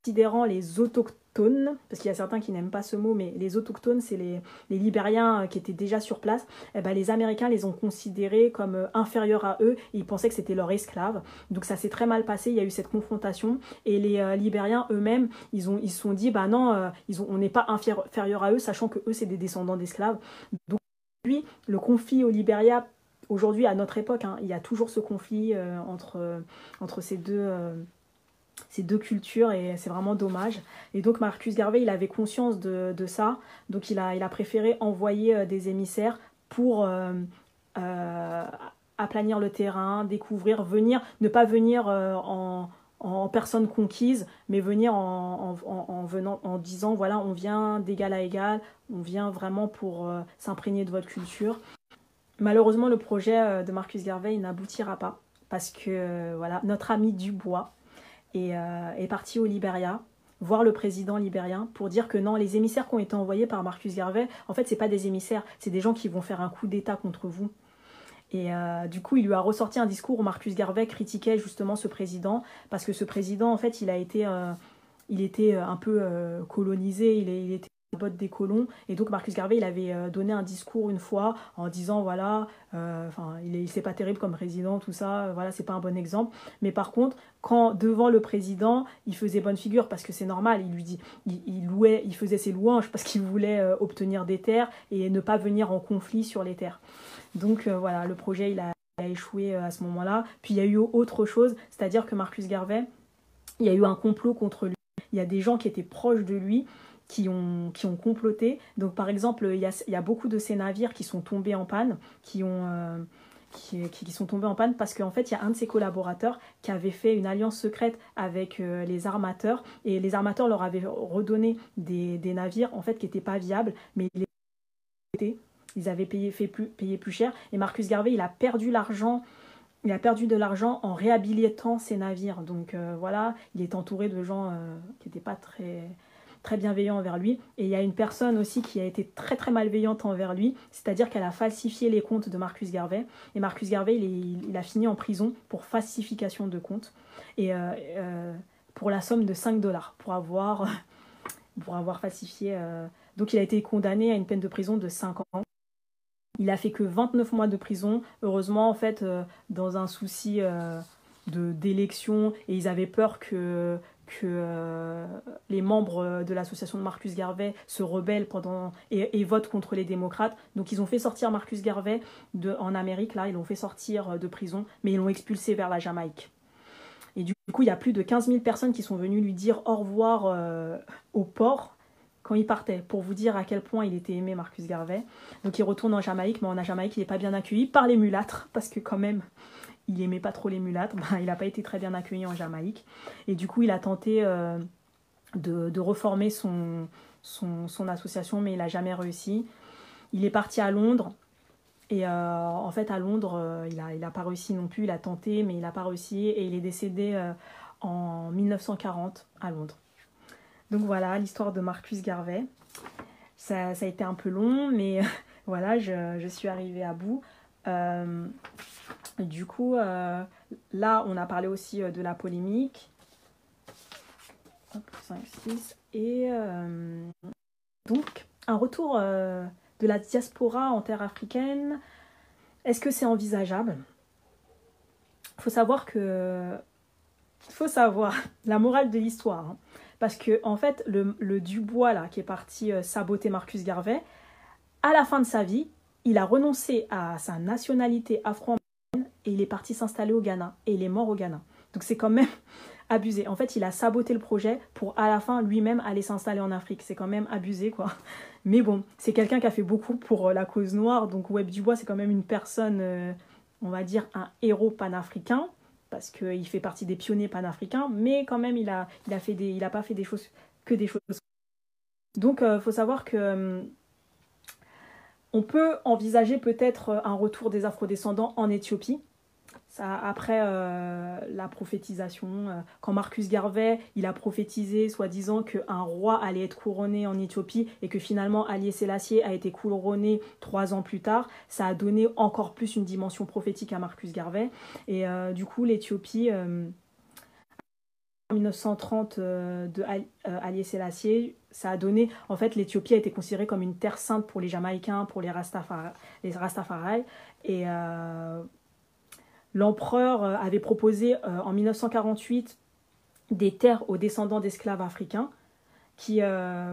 considérant les autochtones, parce qu'il y a certains qui n'aiment pas ce mot, mais les autochtones, c'est les Libériens qui étaient déjà sur place, et ben les Américains les ont considérés comme inférieurs à eux, et ils pensaient que c'était leurs esclaves. Donc ça s'est très mal passé, il y a eu cette confrontation, et les Libériens eux-mêmes, ils se sont dit, bah non, on n'est pas inférieurs à eux, sachant que eux, c'est des descendants d'esclaves. Donc lui, le conflit au Libéria, aujourd'hui, à notre époque, hein, il y a toujours ce conflit entre ces deux cultures, et c'est vraiment dommage. Et donc Marcus Garvey, il avait conscience de ça, donc il a préféré envoyer des émissaires pour aplanir le terrain, découvrir, venir, ne pas venir en personne conquise, mais venir en disant, voilà, on vient d'égal à égal, on vient vraiment pour s'imprégner de votre culture. Malheureusement, le projet de Marcus Garvey n'aboutira pas, parce que voilà, notre ami Dubois est parti au Libéria, voir le président libérien, pour dire que non, les émissaires qui ont été envoyés par Marcus Garvey, en fait, c'est pas des émissaires, c'est des gens qui vont faire un coup d'État contre vous. Et du coup, il lui a ressorti un discours où Marcus Garvey critiquait justement ce président, parce que ce président, en fait, il était un peu colonisé, il était à la botte des colons, et donc Marcus Garvey, il avait donné un discours une fois en disant, voilà, c'est pas terrible comme président, tout ça, voilà, c'est pas un bon exemple. Mais par contre, quand devant le président, il faisait bonne figure, parce que c'est normal, il faisait ses louanges, parce qu'il voulait obtenir des terres et ne pas venir en conflit sur les terres. Donc voilà, le projet il a échoué à ce moment-là. Puis il y a eu autre chose, c'est-à-dire que Marcus Garvey, il y a eu un complot contre lui. Il y a des gens qui étaient proches de lui qui ont comploté. Donc par exemple, il y a beaucoup de ces navires qui sont tombés en panne, qui sont tombés en panne parce qu'en fait, il y a un de ses collaborateurs qui avait fait une alliance secrète avec les armateurs, et les armateurs leur avaient redonné des navires en fait qui n'étaient pas viables, mais ils avaient payé plus cher, et Marcus Garvey, il a perdu de l'argent en réhabilitant ses navires. Donc voilà, il est entouré de gens qui n'étaient pas très, très bienveillants envers lui. Et il y a une personne aussi qui a été très très malveillante envers lui, c'est-à-dire qu'elle a falsifié les comptes de Marcus Garvey. Et Marcus Garvey, il a fini en prison pour falsification de comptes. Et pour la somme de $5, pour avoir falsifié. Donc il a été condamné à une peine de prison de 5 ans. Il a fait que 29 mois de prison. Heureusement, en fait, dans un souci d'élection, et ils avaient peur que les membres de l'association de Marcus Garvey se rebellent et votent contre les démocrates. Donc ils ont fait sortir Marcus Garvey en Amérique, là, ils l'ont fait sortir de prison, mais ils l'ont expulsé vers la Jamaïque. Et du coup, il y a plus de 15 000 personnes qui sont venues lui dire au revoir au port quand il partait, pour vous dire à quel point il était aimé, Marcus Garvey. Donc il retourne en Jamaïque, mais en Jamaïque, il n'est pas bien accueilli par les mulâtres, parce que quand même, il n'aimait pas trop les mulâtres. Il n'a pas été très bien accueilli en Jamaïque. Et du coup, il a tenté de reformer son association, mais il n'a jamais réussi. Il est parti à Londres. Et en fait, à Londres, il n'a pas réussi non plus. Il a tenté, mais il n'a pas réussi. Et il est décédé en 1940 à Londres. Donc voilà, l'histoire de Marcus Garvey. Ça a été un peu long, mais voilà, je suis arrivée à bout. Du coup, là, on a parlé aussi de la polémique. Hop, 5, 6. Et donc, un retour de la diaspora en terre africaine. Est-ce que c'est envisageable ? Faut savoir la morale de l'histoire. Hein. Parce que, en fait, le Dubois, là, qui est parti saboter Marcus Garvey, à la fin de sa vie, il a renoncé à sa nationalité afro-américaine et il est parti s'installer au Ghana. Et il est mort au Ghana. Donc c'est quand même abusé. En fait, il a saboté le projet pour, à la fin, lui-même aller s'installer en Afrique. C'est quand même abusé, quoi. Mais bon, c'est quelqu'un qui a fait beaucoup pour la cause noire. Donc Webb Dubois, c'est quand même une personne, on va dire, un héros panafricain. Parce qu'il fait partie des pionniers panafricains, mais quand même, il a pas fait des choses Donc, il faut savoir que on peut envisager peut-être un retour des afrodescendants en Éthiopie. Ça, après la prophétisation, quand Marcus Garvey il a prophétisé, soi-disant qu'un roi allait être couronné en Éthiopie et que finalement Haïlé Sélassié a été couronné 3 ans plus tard, ça a donné encore plus une dimension prophétique à Marcus Garvey. Et du coup, l'Éthiopie, en 1930 de Haïlé Sélassié, ça a donné, en fait, l'Éthiopie a été considérée comme une terre sainte pour les Jamaïcains, pour les Rastafari. Et l'empereur avait proposé en 1948 des terres aux descendants d'esclaves africains qui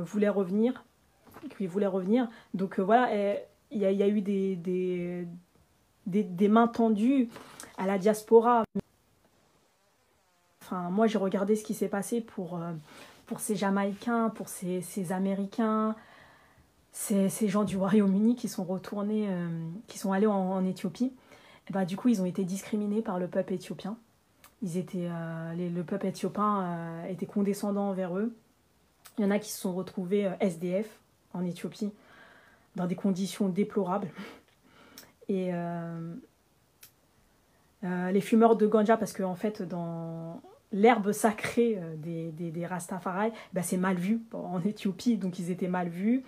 voulaient revenir. Donc voilà, il y a eu des mains tendues à la diaspora. Enfin, moi, j'ai regardé ce qui s'est passé pour ces Jamaïcains, pour ces Américains, ces gens du Royaume-Uni qui sont retournés, qui sont allés en Éthiopie. Et bah, du coup, ils ont été discriminés par le peuple éthiopien. Le peuple éthiopien était condescendant envers eux. Il y en a qui se sont retrouvés SDF en Éthiopie, dans des conditions déplorables. Et les fumeurs de ganja, parce qu'en fait, dans l'herbe sacrée des Rastafari, bah, c'est mal vu en Éthiopie, donc ils étaient mal vus.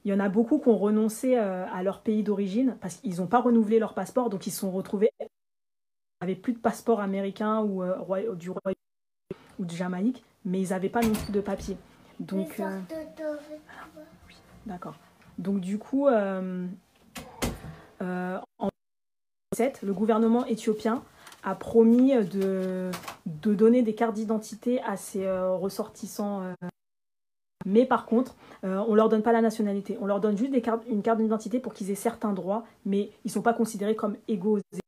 Il y en a beaucoup qui ont renoncé à leur pays d'origine parce qu'ils n'ont pas renouvelé leur passeport, donc ils se sont retrouvés avec plus de passeport américain ou du Royaume ou de Jamaïque, mais ils n'avaient pas non plus de papier. Donc, oui, d'accord. Donc du coup, en 2007, le gouvernement éthiopien a promis de donner des cartes d'identité à ses ressortissants. Mais par contre, on ne leur donne pas la nationalité. On leur donne juste une carte d'identité pour qu'ils aient certains droits, mais ils ne sont pas considérés comme égaux. C'est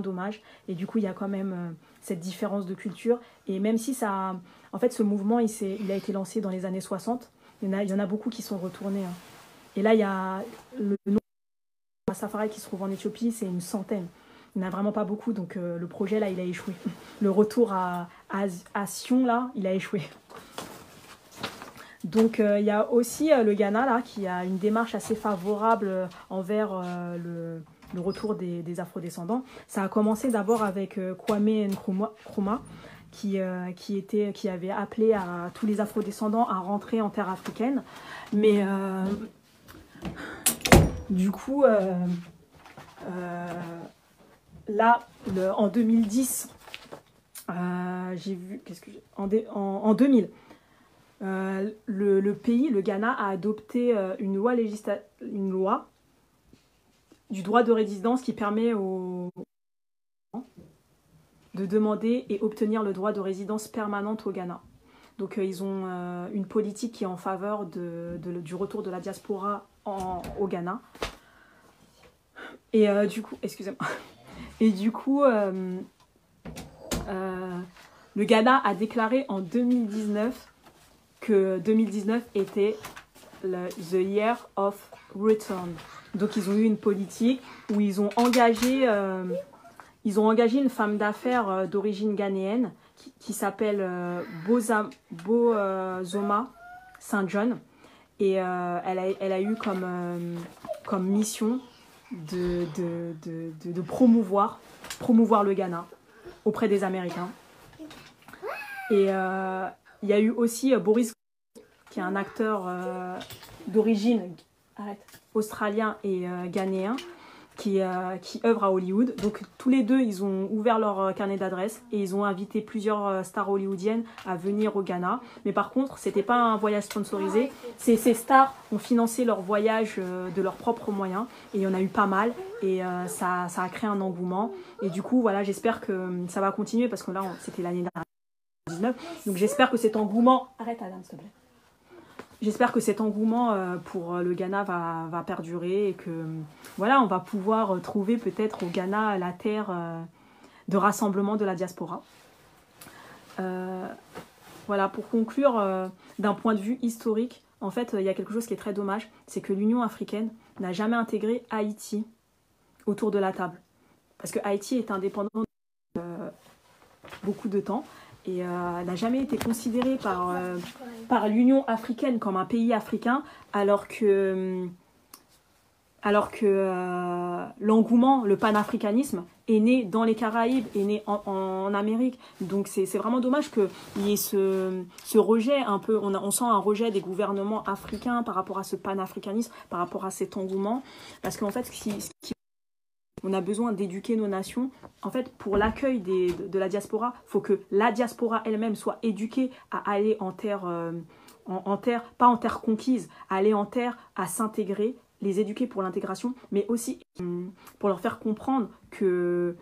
dommage. Et du coup, il y a quand même cette différence de culture. Et même si ça... En fait, ce mouvement, il a été lancé dans les années 60. Il y en a beaucoup qui sont retournés. Hein. Et là, il y a le nombre de Rastafari qui se trouvent en Éthiopie, c'est une centaine. Il n'y en a vraiment pas beaucoup, donc le projet, là, il a échoué. Le retour à Sion, là, il a échoué. Donc il y a aussi le Ghana là, qui a une démarche assez favorable envers le retour des afrodescendants. Ça a commencé d'abord avec Kwame Nkrumah qui avait appelé à tous les afrodescendants à rentrer en terre africaine. Mais du coup, là, en 2010, j'ai vu, en 2000, le pays, le Ghana, a adopté une loi du droit de résidence qui permet aux de demander et obtenir le droit de résidence permanente au Ghana. Donc ils ont une politique qui est en faveur du retour de la diaspora au Ghana. Et du coup, excusez-moi. Et du coup, le Ghana a déclaré en 2019 que 2019 était the year of return. Donc ils ont eu une politique où ils ont engagé une femme d'affaires d'origine ghanéenne qui s'appelle Bozoma Saint John. Et elle a eu comme mission de promouvoir le Ghana auprès des Américains. Et il y a eu aussi Boris, qui est un acteur d'origine australien et ghanéen, qui œuvre à Hollywood. Donc tous les deux, ils ont ouvert leur carnet d'adresses et ils ont invité plusieurs stars hollywoodiennes à venir au Ghana. Mais par contre, c'était pas un voyage sponsorisé. Ces stars ont financé leur voyage de leurs propres moyens. Et il y en a eu pas mal. Et ça a créé un engouement. Et du coup, voilà, j'espère que ça va continuer parce que là, c'était l'année dernière. Donc j'espère que cet engouement... Arrête Adam, s'il te plaît. J'espère que cet engouement pour le Ghana va perdurer et que voilà, on va pouvoir trouver peut-être au Ghana la terre de rassemblement de la diaspora. Voilà, pour conclure, d'un point de vue historique, en fait, il y a quelque chose qui est très dommage, c'est que l'Union africaine n'a jamais intégré Haïti autour de la table. Parce que Haïti est indépendant depuis beaucoup de temps. Et n'a jamais été considéré par par l'Union africaine comme un pays africain, alors que l'engouement, le panafricanisme est né dans les Caraïbes, est né en Amérique. Donc c'est vraiment dommage qu'il y ait ce rejet un peu, on sent un rejet des gouvernements africains par rapport à ce panafricanisme, par rapport à cet engouement. Parce qu'en fait, on a besoin d'éduquer nos nations. En fait, pour l'accueil de la diaspora, il faut que la diaspora elle-même soit éduquée à aller en terre, pas en terre conquise, à aller en terre, à s'intégrer, les éduquer pour l'intégration, mais aussi pour leur faire comprendre quel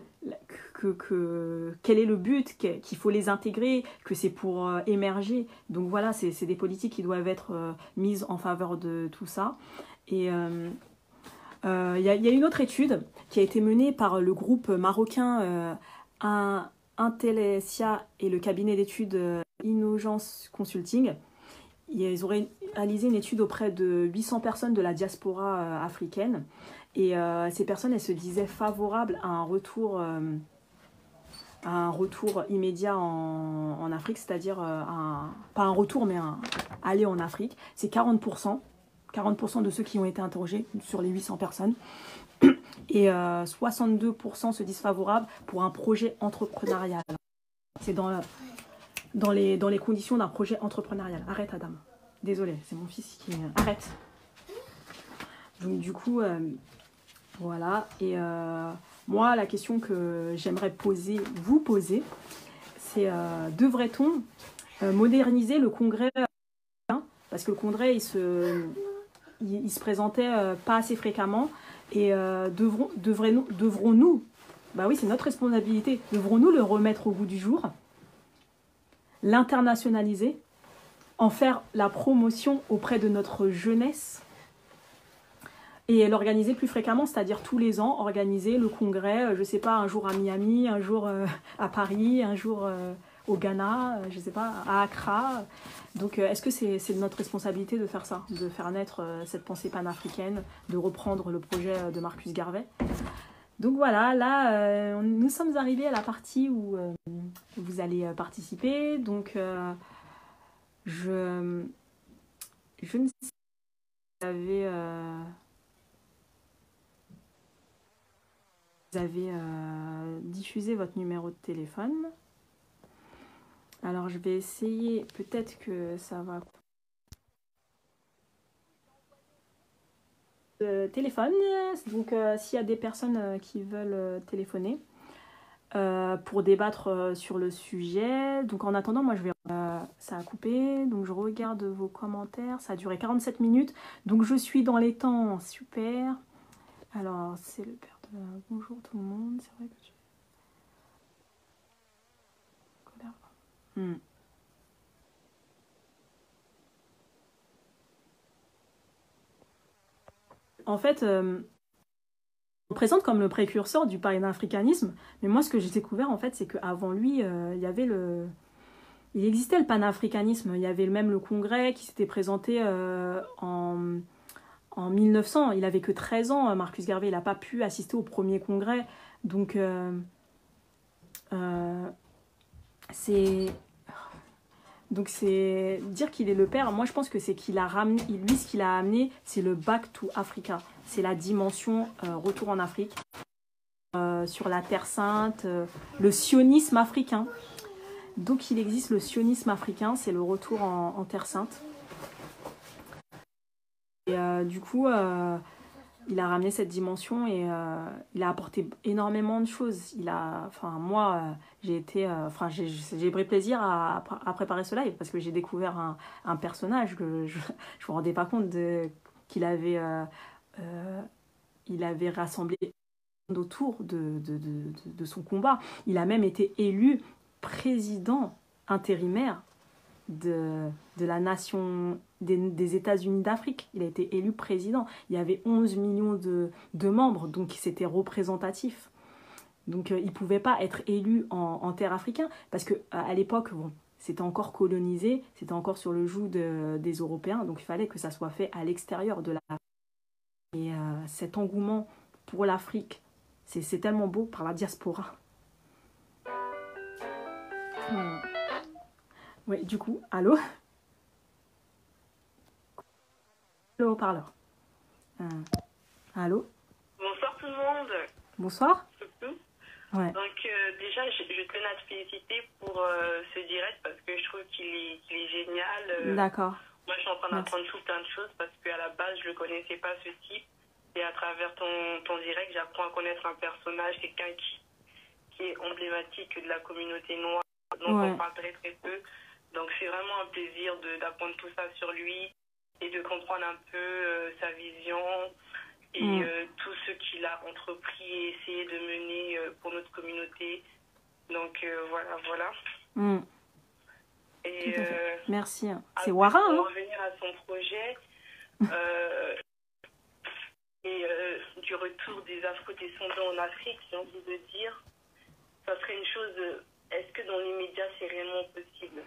est le but, qu'il faut les intégrer, que c'est pour émerger. Donc voilà, c'est des politiques qui doivent être mises en faveur de tout ça. Et y a une autre étude qui a été menée par le groupe marocain Intellesia et le cabinet d'études Innogence Consulting. Ils ont réalisé une étude auprès de 800 personnes de la diaspora africaine. Et ces personnes, elles se disaient favorables à un retour immédiat en Afrique, c'est-à-dire, pas un retour, mais aller en Afrique. C'est 40% de ceux qui ont été interrogés sur les 800 personnes. Et 62% se disent favorables pour un projet entrepreneurial. C'est dans les conditions d'un projet entrepreneurial. Arrête, Adam. Désolée, c'est mon fils qui... Arrête. Donc du coup, voilà. Et moi, la question que j'aimerais vous poser, c'est devrait-on moderniser le congrès, parce que le congrès, il se présentait pas assez fréquemment, et devrons-nous, bah oui, c'est notre responsabilité, devrons-nous le remettre au goût du jour, l'internationaliser, en faire la promotion auprès de notre jeunesse et l'organiser plus fréquemment, c'est-à-dire tous les ans, organiser le congrès, je ne sais pas, un jour à Miami, un jour à Paris, un jour au Ghana, je ne sais pas, à Accra. Donc est-ce que c'est de notre responsabilité de faire ça, de faire naître cette pensée panafricaine, de reprendre le projet de Marcus Garvey? Donc voilà, là, nous sommes arrivés à la partie où vous allez participer. Donc, je ne sais pas si vous avez diffusé votre numéro de téléphone. Alors, je vais essayer, peut-être que ça va... Téléphone, donc s'il y a des personnes qui veulent téléphoner pour débattre sur le sujet. Donc en attendant, moi je vais... ça a coupé, donc je regarde vos commentaires. Ça a duré 47 minutes, donc je suis dans les temps, super. Alors, c'est le père de... Bonjour tout le monde, c'est vrai que tu... En fait, on le présente comme le précurseur du panafricanisme, mais moi ce que j'ai découvert en fait, c'est qu'avant lui, il existait le panafricanisme. Il y avait même le congrès qui s'était présenté en 1900. Il n'avait que 13 ans, Marcus Garvey. Il n'a pas pu assister au premier congrès. Donc, c'est dire qu'il est le père. Moi, je pense que c'est qu'il a ramené, lui, ce qu'il a amené, c'est le Back to Africa. C'est la dimension retour en Afrique, sur la Terre Sainte, le sionisme africain. Donc, il existe le sionisme africain, c'est le retour en Terre Sainte. Et du coup, il a ramené cette dimension et il a apporté énormément de choses. Moi, j'ai pris plaisir à préparer ce live parce que j'ai découvert un personnage que je ne me rendais pas compte qu'il avait, il avait rassemblé autour de son combat. Il a même été élu président intérimaire de la nation des États-Unis d'Afrique. Il a été élu président. Il y avait 11 millions de membres, donc c'était représentatif. Donc il ne pouvait pas être élu en terre africaine, parce qu'à l'époque, bon, c'était encore colonisé, c'était encore sur le joug des Européens, donc il fallait que ça soit fait à l'extérieur de l'Afrique. Et cet engouement pour l'Afrique, c'est tellement beau par la diaspora. Oui, du coup, allô? haut-parleur. Allô? Bonsoir tout le monde. Bonsoir. Ouais. Donc déjà, je tenais à te féliciter pour ce direct parce que je trouve qu'il est génial. D'accord. Moi, je suis en train d'apprendre tout plein de choses parce qu'à la base, je ne connaissais pas ce type. Et à travers ton direct, j'apprends à connaître un personnage, quelqu'un qui est emblématique de la communauté noire, dont on parle très très peu. Donc c'est vraiment un plaisir d'apprendre tout ça sur lui et de comprendre un peu sa vision et tout ce qu'il a entrepris et essayé de mener pour notre communauté. Donc voilà. Et merci. C'est Ouara, hein? Pour revenir à son projet et du retour des afro-descendants en Afrique, j'ai envie de dire, ça serait une chose. Est-ce que dans l'immédiat, c'est réellement possible?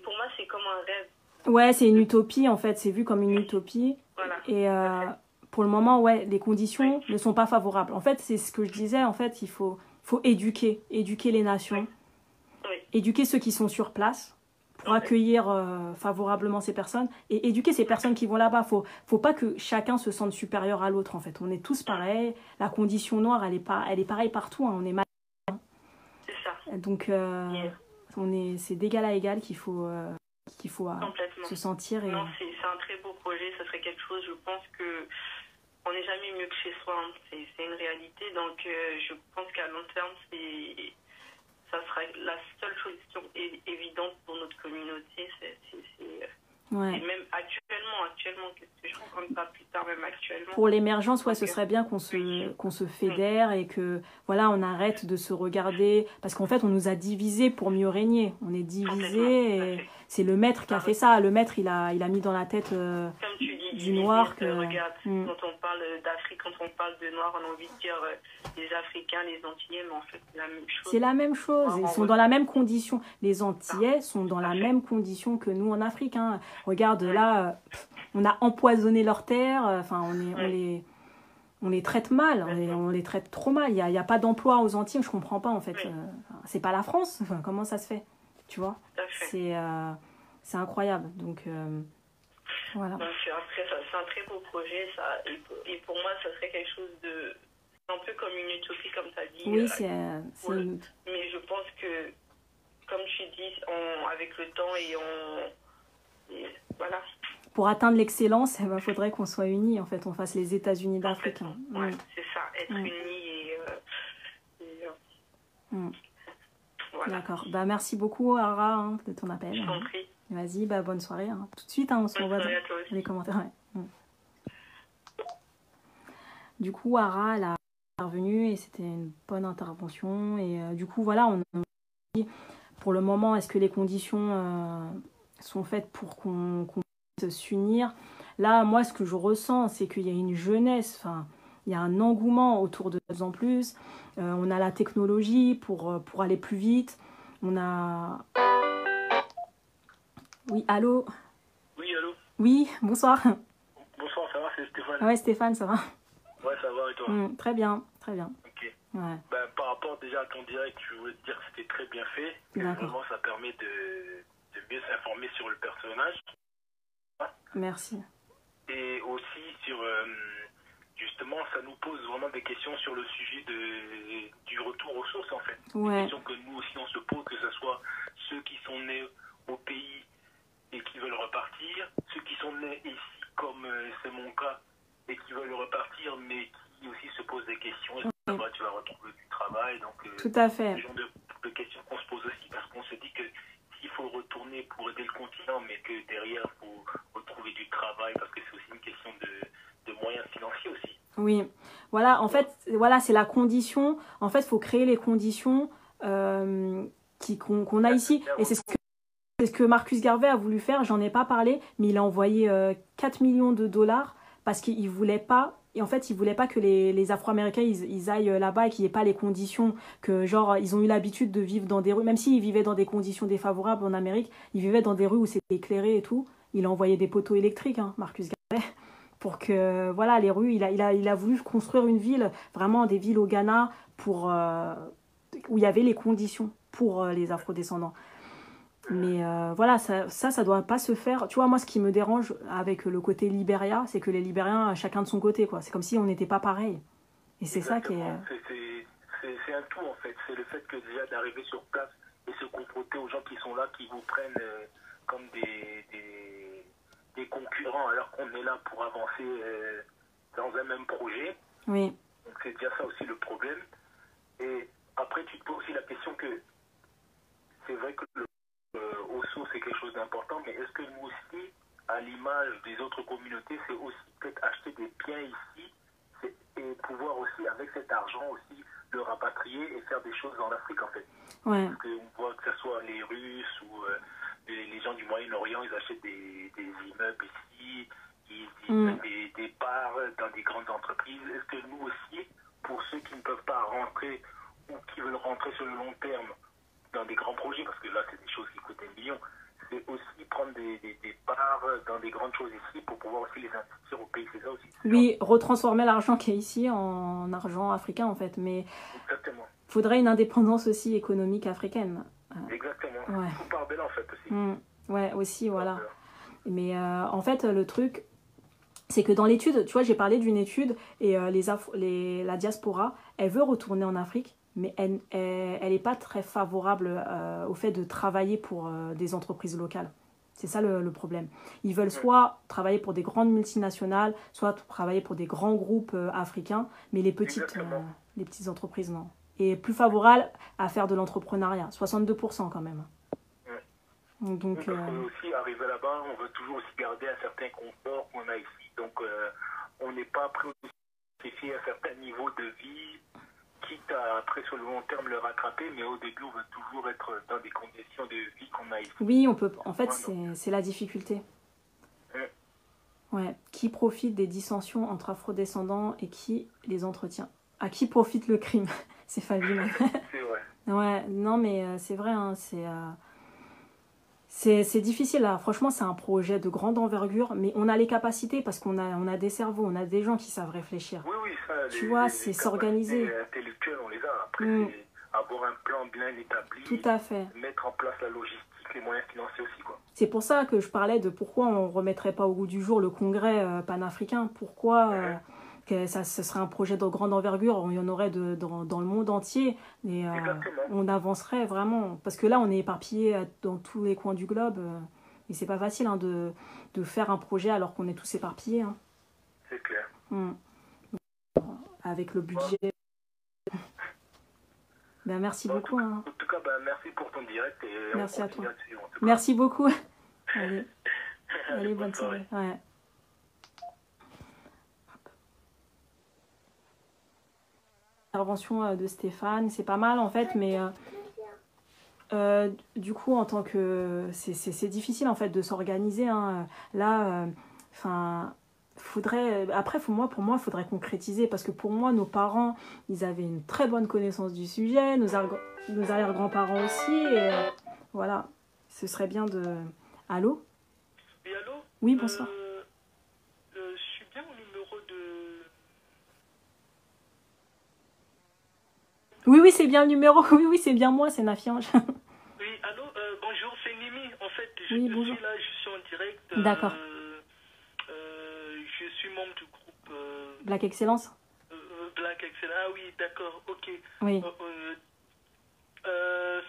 Pour moi, c'est comme un rêve. Ouais, c'est une utopie, en fait. C'est vu comme une utopie. Voilà. Et pour le moment, ouais, les conditions ne sont pas favorables. En fait, c'est ce que je disais. En fait, il faut éduquer les nations, éduquer ceux qui sont sur place pour accueillir favorablement ces personnes et éduquer ces personnes qui vont là-bas. Faut pas que chacun se sente supérieur à l'autre, en fait. On est tous pareils. La condition noire, elle est pareille partout. Hein. On est mal. C'est ça. Donc, c'est d'égal à égal qu'il faut se sentir. Non, c'est un très beau projet. Ça serait quelque chose, je pense que on n'est jamais mieux que chez soi. Hein. C'est une réalité. Donc, je pense qu'à long terme, ça sera la seule solution évidente pour notre communauté. Et même actuellement, qu'est-ce que je rencontre pas plus tard, même actuellement. Pour l'émergence, ce serait bien qu'on se fédère et que, voilà, on arrête de se regarder. Parce qu'en fait, on nous a divisés pour mieux régner. On est divisés et c'est le maître qui a fait ça. Le maître, il a mis dans la tête du noir que... Regarde, quand on parle d'Afrique, quand on parle de noir, on a envie de dire les Africains, les Antillais, mais en fait, c'est la même chose. C'est la même chose. Ils sont dans la même condition. Les Antillais sont dans la même condition que nous en Afrique. Hein. Regarde, là, on a empoisonné leurs terres. Enfin, on les traite mal. On les traite trop mal. Il y a pas d'emploi aux Antilles. Je comprends pas, en fait. C'est pas la France. Enfin, comment ça se fait? Tu vois? C'est incroyable. Donc... voilà. Donc, après, c'est un très beau projet, ça. Et pour moi, ça serait quelque chose de... un peu comme une utopie, comme tu as dit. Oui, mais je pense que, comme tu dis, avec le temps et voilà. Pour atteindre l'excellence, il faudrait qu'on soit unis, en fait, on fasse les États-Unis d'Afrique. Ouais, c'est ça, être unis voilà. D'accord. Merci beaucoup, Ara, hein, de ton appel. Je t'en prie. Vas-y, bonne soirée. Hein. Tout de suite, on se revoit dans les commentaires. Du coup, Ara, elle a intervenu et c'était une bonne intervention. Et du coup, voilà, on dit, pour le moment, est-ce que les conditions sont faites pour qu'on puisse s'unir? Là, moi, ce que je ressens, c'est qu'il y a une jeunesse, il y a un engouement autour de plus en plus. On a la technologie pour aller plus vite. On a... Oui, allô? Oui, allô? Oui, bonsoir. Bonsoir, ça va, c'est Stéphane. Ouais, Stéphane, ça va? Ouais, ça va, et toi? Très bien, très bien. Ok. Ouais. Par rapport déjà à ton direct, je voulais te dire que c'était très bien fait. Vraiment, ça permet de mieux s'informer sur le personnage. Merci. Et aussi sur... justement, ça nous pose vraiment des questions sur le sujet du retour aux sources, en fait. Ouais. Des questions que nous aussi, on se pose, que ce soit ceux qui sont nés au pays et qui veulent repartir, ceux qui sont nés ici, comme c'est mon cas, et qui veulent repartir, mais qui aussi se posent des questions. Et là-bas, tu vas retrouver du travail. Donc, tout à fait. Ce genre de questions qu'on se pose aussi, parce qu'on se dit que s'il faut retourner pour aider le continent, mais que derrière, il faut retrouver du travail, parce que c'est aussi une question de moyens financiers aussi. Oui, voilà, en fait, voilà, c'est la condition. En fait, il faut créer les conditions qu'on a ici. Et c'est ce que Marcus Garvey a voulu faire. J'en ai pas parlé, mais il a envoyé 4 millions de dollars parce qu'il voulait pas. Et en fait, il voulait pas que les Afro-Américains ils aillent là-bas et qu'il n'y ait pas les conditions que, genre, ils ont eu l'habitude de vivre dans des rues. Même s'ils vivaient dans des conditions défavorables en Amérique, ils vivaient dans des rues où c'était éclairé et tout. Il a envoyé des poteaux électriques, hein, Marcus Garvey, pour que, voilà, les rues, il a voulu construire une ville, vraiment des villes au Ghana, où il y avait les conditions pour les Afro-descendants. Mais voilà, ça doit pas se faire. Tu vois, moi, ce qui me dérange avec le côté Libéria, c'est que les Libériens, chacun de son côté, quoi. C'est comme si on n'était pas pareil. Et c'est ça qui est... C'est un tout, en fait. C'est le fait que déjà d'arriver sur place et se confronter aux gens qui sont là, qui vous prennent comme des concurrents, alors qu'on est là pour avancer dans un même projet. Oui. Donc c'est déjà ça aussi le problème. Et après, tu te poses aussi la question que c'est vrai que Osso, c'est quelque chose d'important, mais est-ce que nous aussi, à l'image des autres communautés, c'est aussi peut-être acheter des biens ici et pouvoir aussi, avec cet argent aussi, le rapatrier et faire des choses en Afrique, en fait. Ouais. Parce qu'on voit que ce soit les Russes ou les gens du Moyen-Orient, ils achètent des immeubles ici, ils donnent des parts dans des grandes entreprises. Est-ce que nous aussi, pour ceux qui ne peuvent pas rentrer ou qui veulent rentrer sur le long terme dans des grands projets, parce que là, c'est des choses qui coûtent un million, c'est aussi prendre des parts dans des grandes choses ici pour pouvoir aussi les investir au pays, c'est ça aussi. Oui, retransformer l'argent qui est ici en argent africain, en fait. Mais exactement. Il faudrait une indépendance aussi économique africaine. Exactement. Ouais. Tout part de là, en fait, aussi. Ouais, aussi, voilà. Mais en fait, le truc, c'est que dans l'étude, tu vois, j'ai parlé d'une étude et la diaspora, elle veut retourner en Afrique, mais elle n'est pas très favorable au fait de travailler pour des entreprises locales. C'est ça le problème. Ils veulent soit travailler pour des grandes multinationales, soit travailler pour des grands groupes africains, mais les petites entreprises, non. Et plus favorable à faire de l'entrepreneuriat, 62% quand même. Donc, parce qu'on aussi, arrivé là-bas, on veut toujours aussi garder un certain confort qu'on a ici. Donc, on n'est pas prêt à sacrifier un certain niveau de vie, quitte à, après, sur le long terme, le rattraper. Mais au début, on veut toujours être dans des conditions de vie qu'on a ici. Oui, on peut. En fait, c'est la difficulté. Ouais. Qui profite des dissensions entre afrodescendants et qui les entretient? À qui profite le crime? C'est fabuleux. C'est vrai. Ouais, non, mais c'est vrai, hein, c'est difficile, là. Franchement, c'est un projet de grande envergure, mais on a les capacités parce qu'on a des cerveaux, on a des gens qui savent réfléchir. Oui, ça, tu vois, c'est s'organiser. Les intellectuels, on les a. Après, c'est avoir un plan bien établi. Tout à fait. Mettre en place la logistique, les moyens financiers aussi, quoi. C'est pour ça que je parlais de pourquoi on ne remettrait pas au goût du jour le congrès panafricain. Pourquoi que ce serait un projet de grande envergure, il y en aurait dans le monde entier. Et on avancerait vraiment. Parce que là, on est éparpillés dans tous les coins du globe. Et c'est pas facile de faire un projet alors qu'on est tous éparpillés. Hein. C'est clair. Avec le budget. Ben, merci beaucoup. En tout cas, merci pour ton direct. Et merci à toi. Merci beaucoup. Allez, bonne soirée. Ouais. Intervention de Stéphane, c'est pas mal en fait, mais du coup, en tant que c'est difficile en fait de s'organiser. Hein. Là, faudrait après pour moi il faudrait concrétiser parce que pour moi nos parents ils avaient une très bonne connaissance du sujet, nos arrière-grands-parents aussi et voilà, ce serait bien de... Allô? Oui, allô? Oui, bonsoir. Je suis bien au numéro de... Oui, c'est bien le numéro. Oui, c'est bien moi, c'est Nafiange. Oui, allô? Bonjour, c'est Mimi. En fait, je suis là, je suis en direct. D'accord. Je suis membre du groupe... Black Excellence? Black Excellence, ah oui, d'accord, ok. Oui.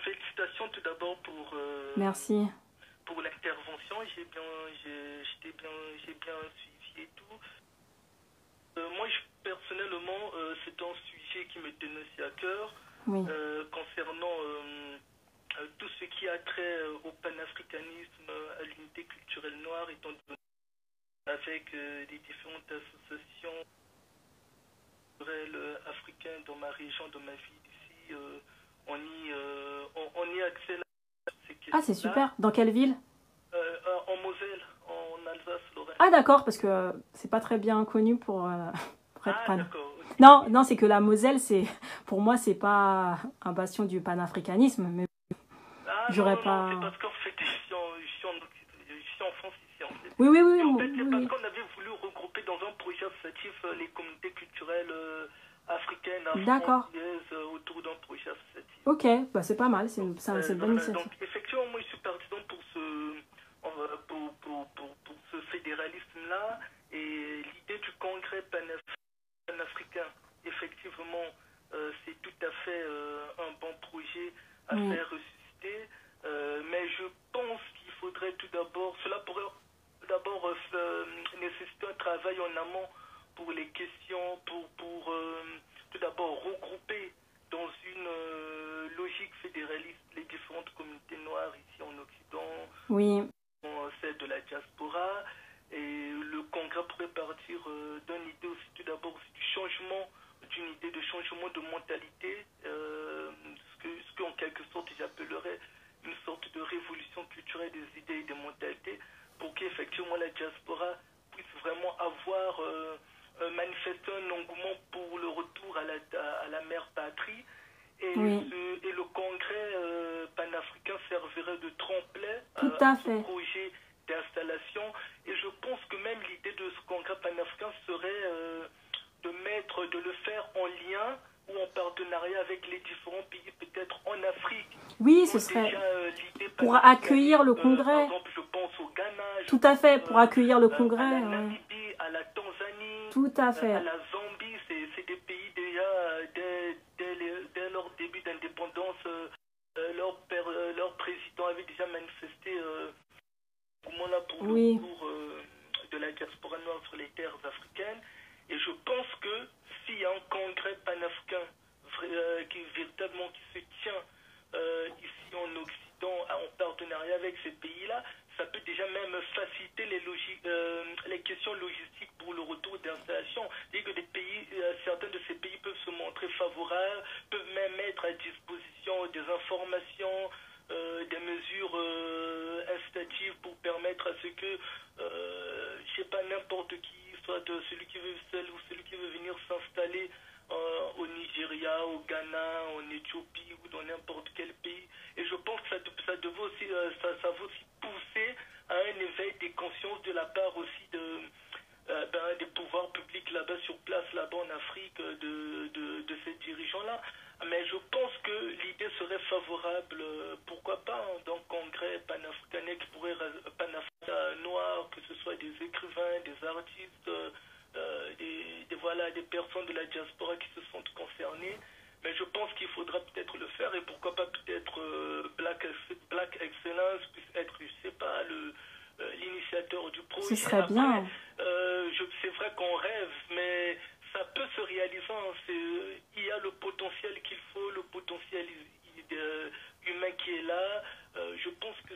Félicitations tout d'abord pour... Merci. Pour l'intervention, j'ai bien suivi et tout. Moi, personnellement, c'est un sujet qui me tenait aussi à cœur. Oui. Concernant tout ce qui a trait au panafricanisme, à l'unité culturelle noire, étant donné avec les différentes associations culturelles africaines dans ma région, dans ma ville ici, on y accède à ces questions. Ah, c'est super. Dans quelle ville? En Moselle, en Alsace-Lorraine. Ah, d'accord, parce que c'est pas très bien connu pour être pan. D'accord. Okay. Non, c'est que la Moselle, pour moi, c'est pas un bastion du panafricanisme, mais j'aurais pas... Non, c'est parce qu'en fait, je suis en France ici, en fait. Oui. En fait, c'est parce qu'on avait voulu regrouper dans un projet associatif les communautés culturelles africaines, françaises, autour d'un projet associatif. Ok, c'est pas mal, c'est une bonne initiative. Donc, effectivement, moi, je suis parti dans à faire ressusciter. Mais je pense qu'il faudrait tout d'abord, cela pourrait d'abord nécessiter un travail en amont pour les questions, pour tout d'abord regrouper dans une logique fédéraliste les différentes communautés noires ici en Occident, celle de la diaspora. Et le Congrès pourrait partir d'une idée aussi, tout d'abord aussi d'une idée de changement de mentalité, ce qu'en quelque sorte j'appellerais une sorte de révolution culturelle des idées et des mentalités, pour qu'effectivement la diaspora puisse vraiment avoir manifesté un engouement pour le retour à la mère patrie. Et le Congrès panafricain servirait de tremplin à ce projet d'installation. Et je pense que même l'idée de ce Congrès panafricain serait de le faire en lien ou en partenariat avec les différents pays, peut-être en Afrique. Oui, ce serait pour accueillir le Congrès. Par exemple, je pense au Ghana. Tout à fait, pour accueillir le Congrès. À la Namibie, à la Tanzanie, tout à fait. À la Zambie, c'est des pays déjà, dès leur début d'indépendance, leur président avait déjà manifesté pour le retour de la diaspora noire sur les terres africaines. Et je pense que s'il y a un congrès panafricain qui se tient ici en Occident en partenariat avec ces pays-là, ça peut déjà même faciliter les questions logistiques pour le retour d'installation. Et que certains de ces pays peuvent se montrer favorables, peuvent même mettre à disposition des informations, des mesures incitatives pour permettre à ce que, je sais pas, n'importe qui, soit celui qui veut venir s'installer au Nigeria, au Ghana, en Éthiopie ou dans n'importe quel pays. Et je pense que ça va aussi pousser à un éveil des consciences de la part aussi des pouvoirs publics là-bas sur place, là-bas en Afrique, de ces dirigeants-là. Mais je pense que l'idée serait favorable, pourquoi pas, dans le congrès panafricain qui pourrait panafricain noir, que ce soit des écrivains, des artistes, des personnes de la diaspora qui se sentent concernées. Mais je pense qu'il faudra peut-être le faire, et pourquoi pas peut-être Black Excellence puisse être, je sais pas, l'initiateur du projet. Ce serait bien. C'est vrai qu'on rêve, mais ça peut se réaliser. Il y a le potentiel qu'il faut, le potentiel humain qui est là. Je pense que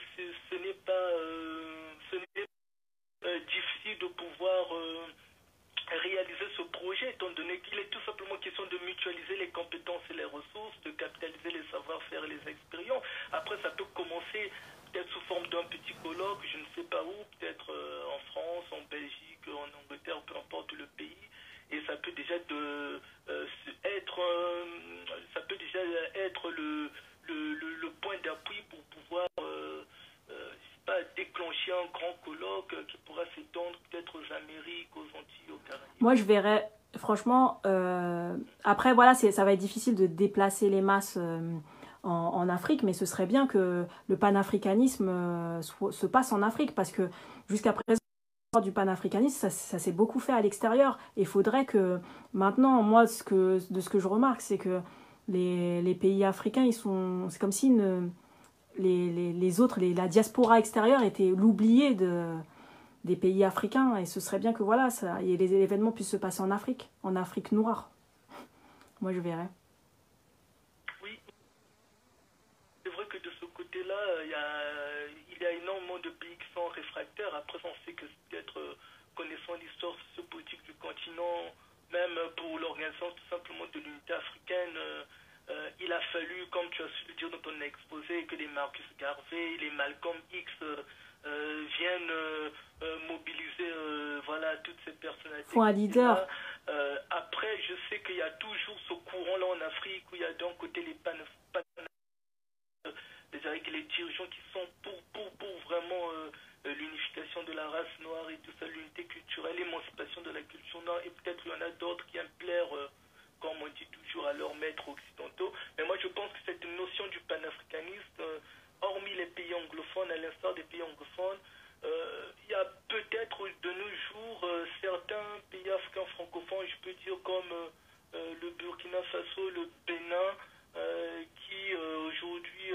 ce n'est pas difficile de pouvoir réaliser ce projet, étant donné qu'il est tout simplement question de mutualiser les compétences et les ressources, de capitaliser les savoir-faire et les expériences. Après, ça peut commencer peut-être sous forme d'un petit colloque, je ne sais pas où, peut-être en France, en Belgique, en Angleterre, peu importe le pays. Et ça peut déjà être le point d'appui pour pouvoir déclencher un grand colloque qui pourra s'étendre peut-être aux Amériques, aux Antilles, aux Caraïbes. Moi, je verrais, franchement, après, voilà, ça va être difficile de déplacer les masses en Afrique, mais ce serait bien que le panafricanisme se passe en Afrique, parce que jusqu'à présent, du panafricanisme, ça s'est beaucoup fait à l'extérieur. Et il faudrait que, maintenant, moi, de ce que je remarque, c'est que les pays africains, c'est comme si les autres, la diaspora extérieure était l'oublié des pays africains. Et ce serait bien que voilà, les événements puissent se passer en Afrique noire. Moi, je verrais. Oui, c'est vrai que de ce côté-là, il y a énormément de pays qui sont réfractaires. Après, on sait que peut-être connaissant l'histoire sociopolitique du continent, même pour l'organisation tout simplement de l'unité africaine, il a fallu, comme tu as su le dire dans ton exposé, que les Marcus Garvey, les Malcolm X viennent mobiliser toutes ces personnalités. Faut un leader. Après, je sais qu'il y a toujours ce courant-là en Afrique où il y a d'un côté les avec les dirigeants qui sont pour vraiment l'unification de la race noire et tout ça, l'unité culturelle, l'émancipation de la culture noire, et peut-être il y en a d'autres qui aiment plaire, comme on dit toujours, à leurs maîtres occidentaux. Mais moi je pense que cette notion du panafricanisme, hormis les pays anglophones, à l'instar des pays anglophones, il y a peut-être de nos jours certains pays africains francophones, je peux dire comme le Burkina Faso, le Bénin, qui aujourd'hui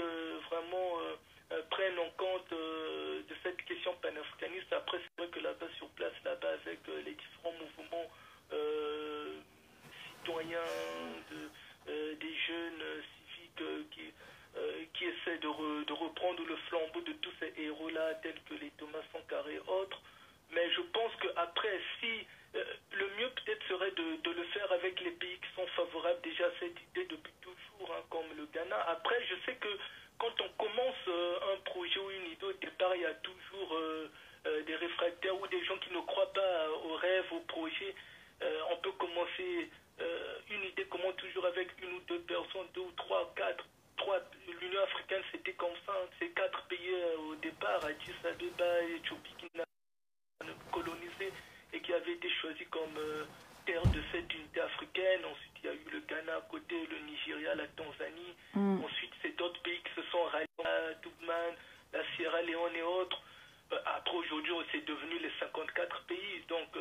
de reprendre le flambeau de tous ces héros-là, tels que les Thomas Sankara et autres. Mais je pense qu'après, si le mieux peut-être serait de le faire avec les pays qui sont favorables déjà à cette idée depuis toujours, hein, comme le Ghana. Après, je sais que quand on commence un projet ou une idée, au départ, il y a toujours des réfractaires ou des gens qui ne croient pas aux rêves, aux projets. On peut commencer une idée, comment toujours avec une ou deux personnes, deux ou trois, quatre. L'Union africaine, c'était comme ça. C'est 4 pays au départ, Addis Abeba et Éthiopie, qui n'a colonisé et qui avaient été choisis comme terre de cette unité africaine. Ensuite, il y a eu le Ghana à côté, le Nigeria, la Tanzanie. Ensuite, c'est d'autres pays qui se sont ralliés, Toubman, la Sierra Leone et autres. Après, aujourd'hui, c'est devenu les 54 pays. Donc,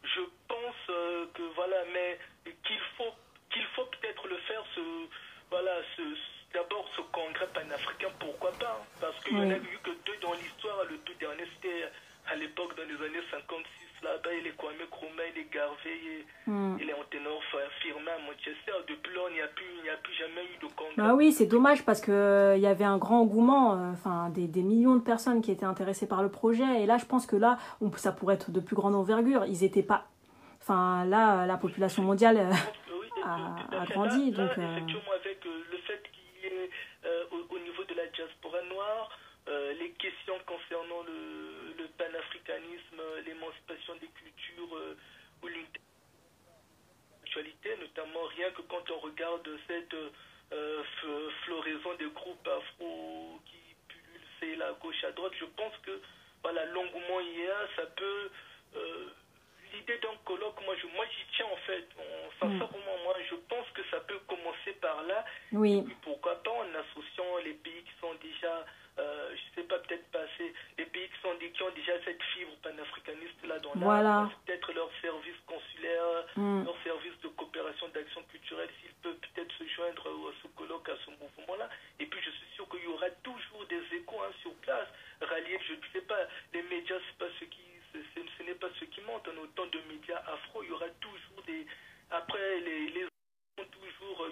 je pense que voilà, mais qu'il faut peut-être le faire, d'abord ce congrès panafricain, pourquoi pas, hein, parce qu'il y en a eu que 2 dans l'histoire. Le tout dernier, c'était à l'époque, dans les années 56, là-bas, il est Kwame Nkrumah, il est Garvey, il est Antenor Firmin à Manchester. Depuis là, il n'y a plus jamais eu de congrès. Bah oui, c'est dommage parce que il y avait un grand engouement, enfin des millions de personnes qui étaient intéressées par le projet. Et là, je pense que là, ça pourrait être de plus grande envergure. Ils étaient pas, enfin là, la population mondiale a grandi. Là, donc, effectivement, avec le fait qu'il y ait au niveau de la diaspora noire, les questions concernant le panafricanisme, l'émancipation des cultures ou l'intellectualité, notamment rien que quand on regarde cette floraison des groupes afro qui pullulent, c'est la gauche à droite, je pense que voilà, l'engouement y est, ça peut... l'idée d'un colloque, moi j'y tiens en fait. Sincèrement, moi je pense que ça peut commencer par là. oui. Et puis pourquoi pas en associant les pays qui sont déjà, je sais pas, peut-être passé, les pays qui ont déjà cette fibre panafricaniste là dans Voilà. peut-être leur service consulaire, leur service de coopération d'action culturelle, s'ils peuvent peut-être se joindre à ce colloque, à ce mouvement-là. Et puis je suis sûr qu'il y aura toujours des échos sur place, ralliés, je ne sais pas, les médias, c'est pas ce n'est pas ce qui monte. En autant de médias afro, il y aura toujours des... Après, il y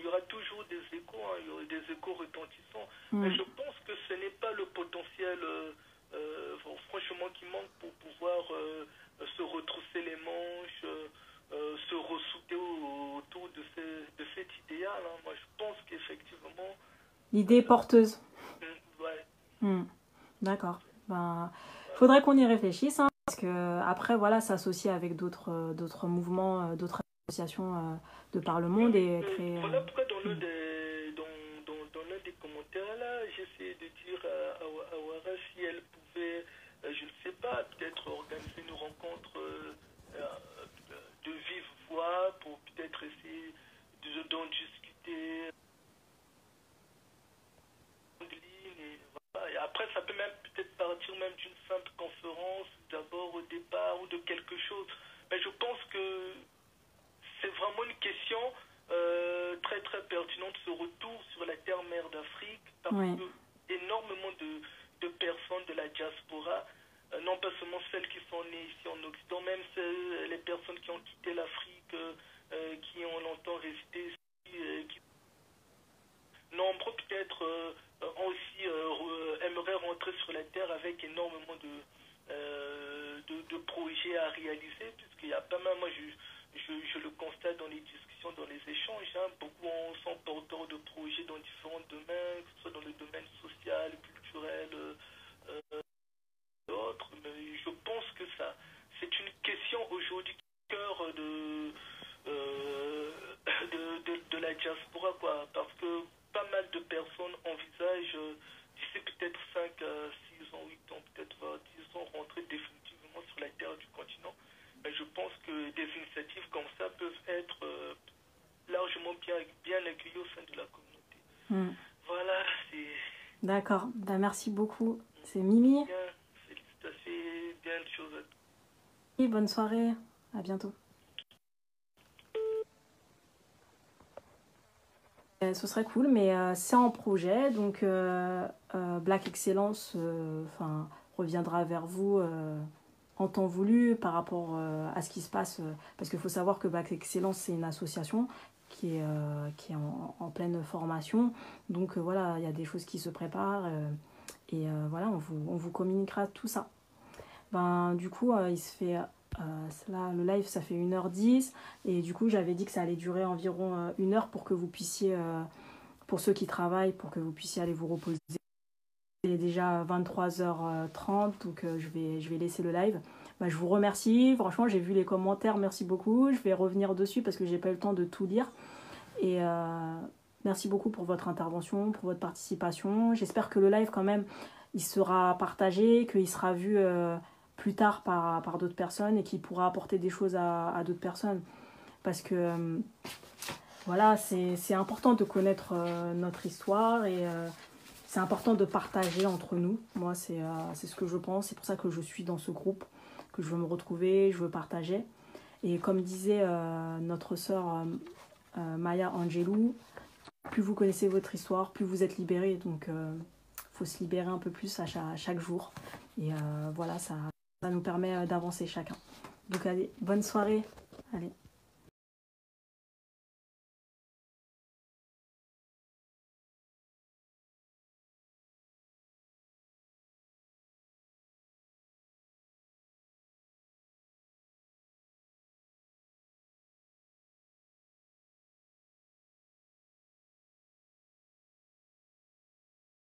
aura toujours des échos, hein, il y aura des échos retentissants. Mais je pense que ce n'est pas le potentiel, franchement, qui manque pour pouvoir se retrousser les manches, se ressouder autour de cet idéal. Hein. Moi, je pense qu'effectivement... L'idée est porteuse. Ouais. D'accord. Ben, faudrait qu'on y réfléchisse, hein, parce que après, voilà, s'associer avec d'autres mouvements, d'autres associations de par le monde et créer... Voilà pourquoi dans l'un des commentaires là, j'essayais de dire à Wara si elle pouvait, je ne sais pas, peut-être organiser une rencontre de vive voix pour peut-être essayer d'en discuter en ligne. Et, voilà. Et après, ça peut même peut-être partir même d'une simple conférence, d'abord au départ ou de quelque chose. Mais je pense que c'est vraiment une question très très pertinente, ce retour sur la terre-mère d'Afrique, parce que énormément de personnes de la diaspora, non pas seulement celles qui sont nées ici en Occident, même les personnes qui ont quitté l'Afrique, qui ont longtemps résidé ici, nombreux peut-être ont aussi aimeraient rentrer sur la terre avec énormément de projets à réaliser, puisqu'il y a pas mal, moi je le constate dans les discussions, dans les échanges, hein, beaucoup sont porteurs de projets dans différents domaines, que ce soit dans le domaine social, culturel, et autres, mais je pense que c'est une question aujourd'hui au cœur de la diaspora, quoi, parce que pas mal de personnes envisagent, d'ici peut-être 5 à 6 ans, 8 ans, peut-être 10 ans, rentrer définitivement sur la terre du continent. Mais je pense que des initiatives comme ça peuvent être largement bien accueillies au sein de la communauté. Voilà, c'est... D'accord, ben, merci beaucoup. C'est Mimi. Bien, félicitations, bien de choses à tous. Et bonne soirée, à bientôt. Ce serait cool, mais c'est en projet, donc Black Excellence reviendra vers vous en temps voulu par rapport à ce qui se passe, parce qu'il faut savoir que Black Excellence, c'est une association qui est en pleine formation. Donc voilà, il y a des choses qui se préparent et voilà, on vous communiquera tout ça. Du coup, il se fait... là, le live, ça fait 1h10 et du coup, j'avais dit que ça allait durer environ 1 heure pour que vous puissiez, pour ceux qui travaillent, pour que vous puissiez aller vous reposer. Il est déjà 23h30, donc je vais laisser le live. Je vous remercie, franchement j'ai vu les commentaires, merci beaucoup. Je vais revenir dessus parce que j'ai pas eu le temps de tout lire. Et merci beaucoup pour votre intervention, pour votre participation. J'espère que le live quand même, il sera partagé, qu'il sera vu plus tard par d'autres personnes et qu'il pourra apporter des choses à d'autres personnes. Parce que voilà, c'est important de connaître notre histoire et c'est important de partager entre nous. Moi, c'est ce que je pense. C'est pour ça que je suis dans ce groupe, que je veux me retrouver, je veux partager. Et comme disait notre sœur Maya Angelou, plus vous connaissez votre histoire, plus vous êtes libérés. Donc, faut se libérer un peu plus à chaque jour. Et voilà, ça nous permet d'avancer chacun. Donc, allez, bonne soirée. Allez.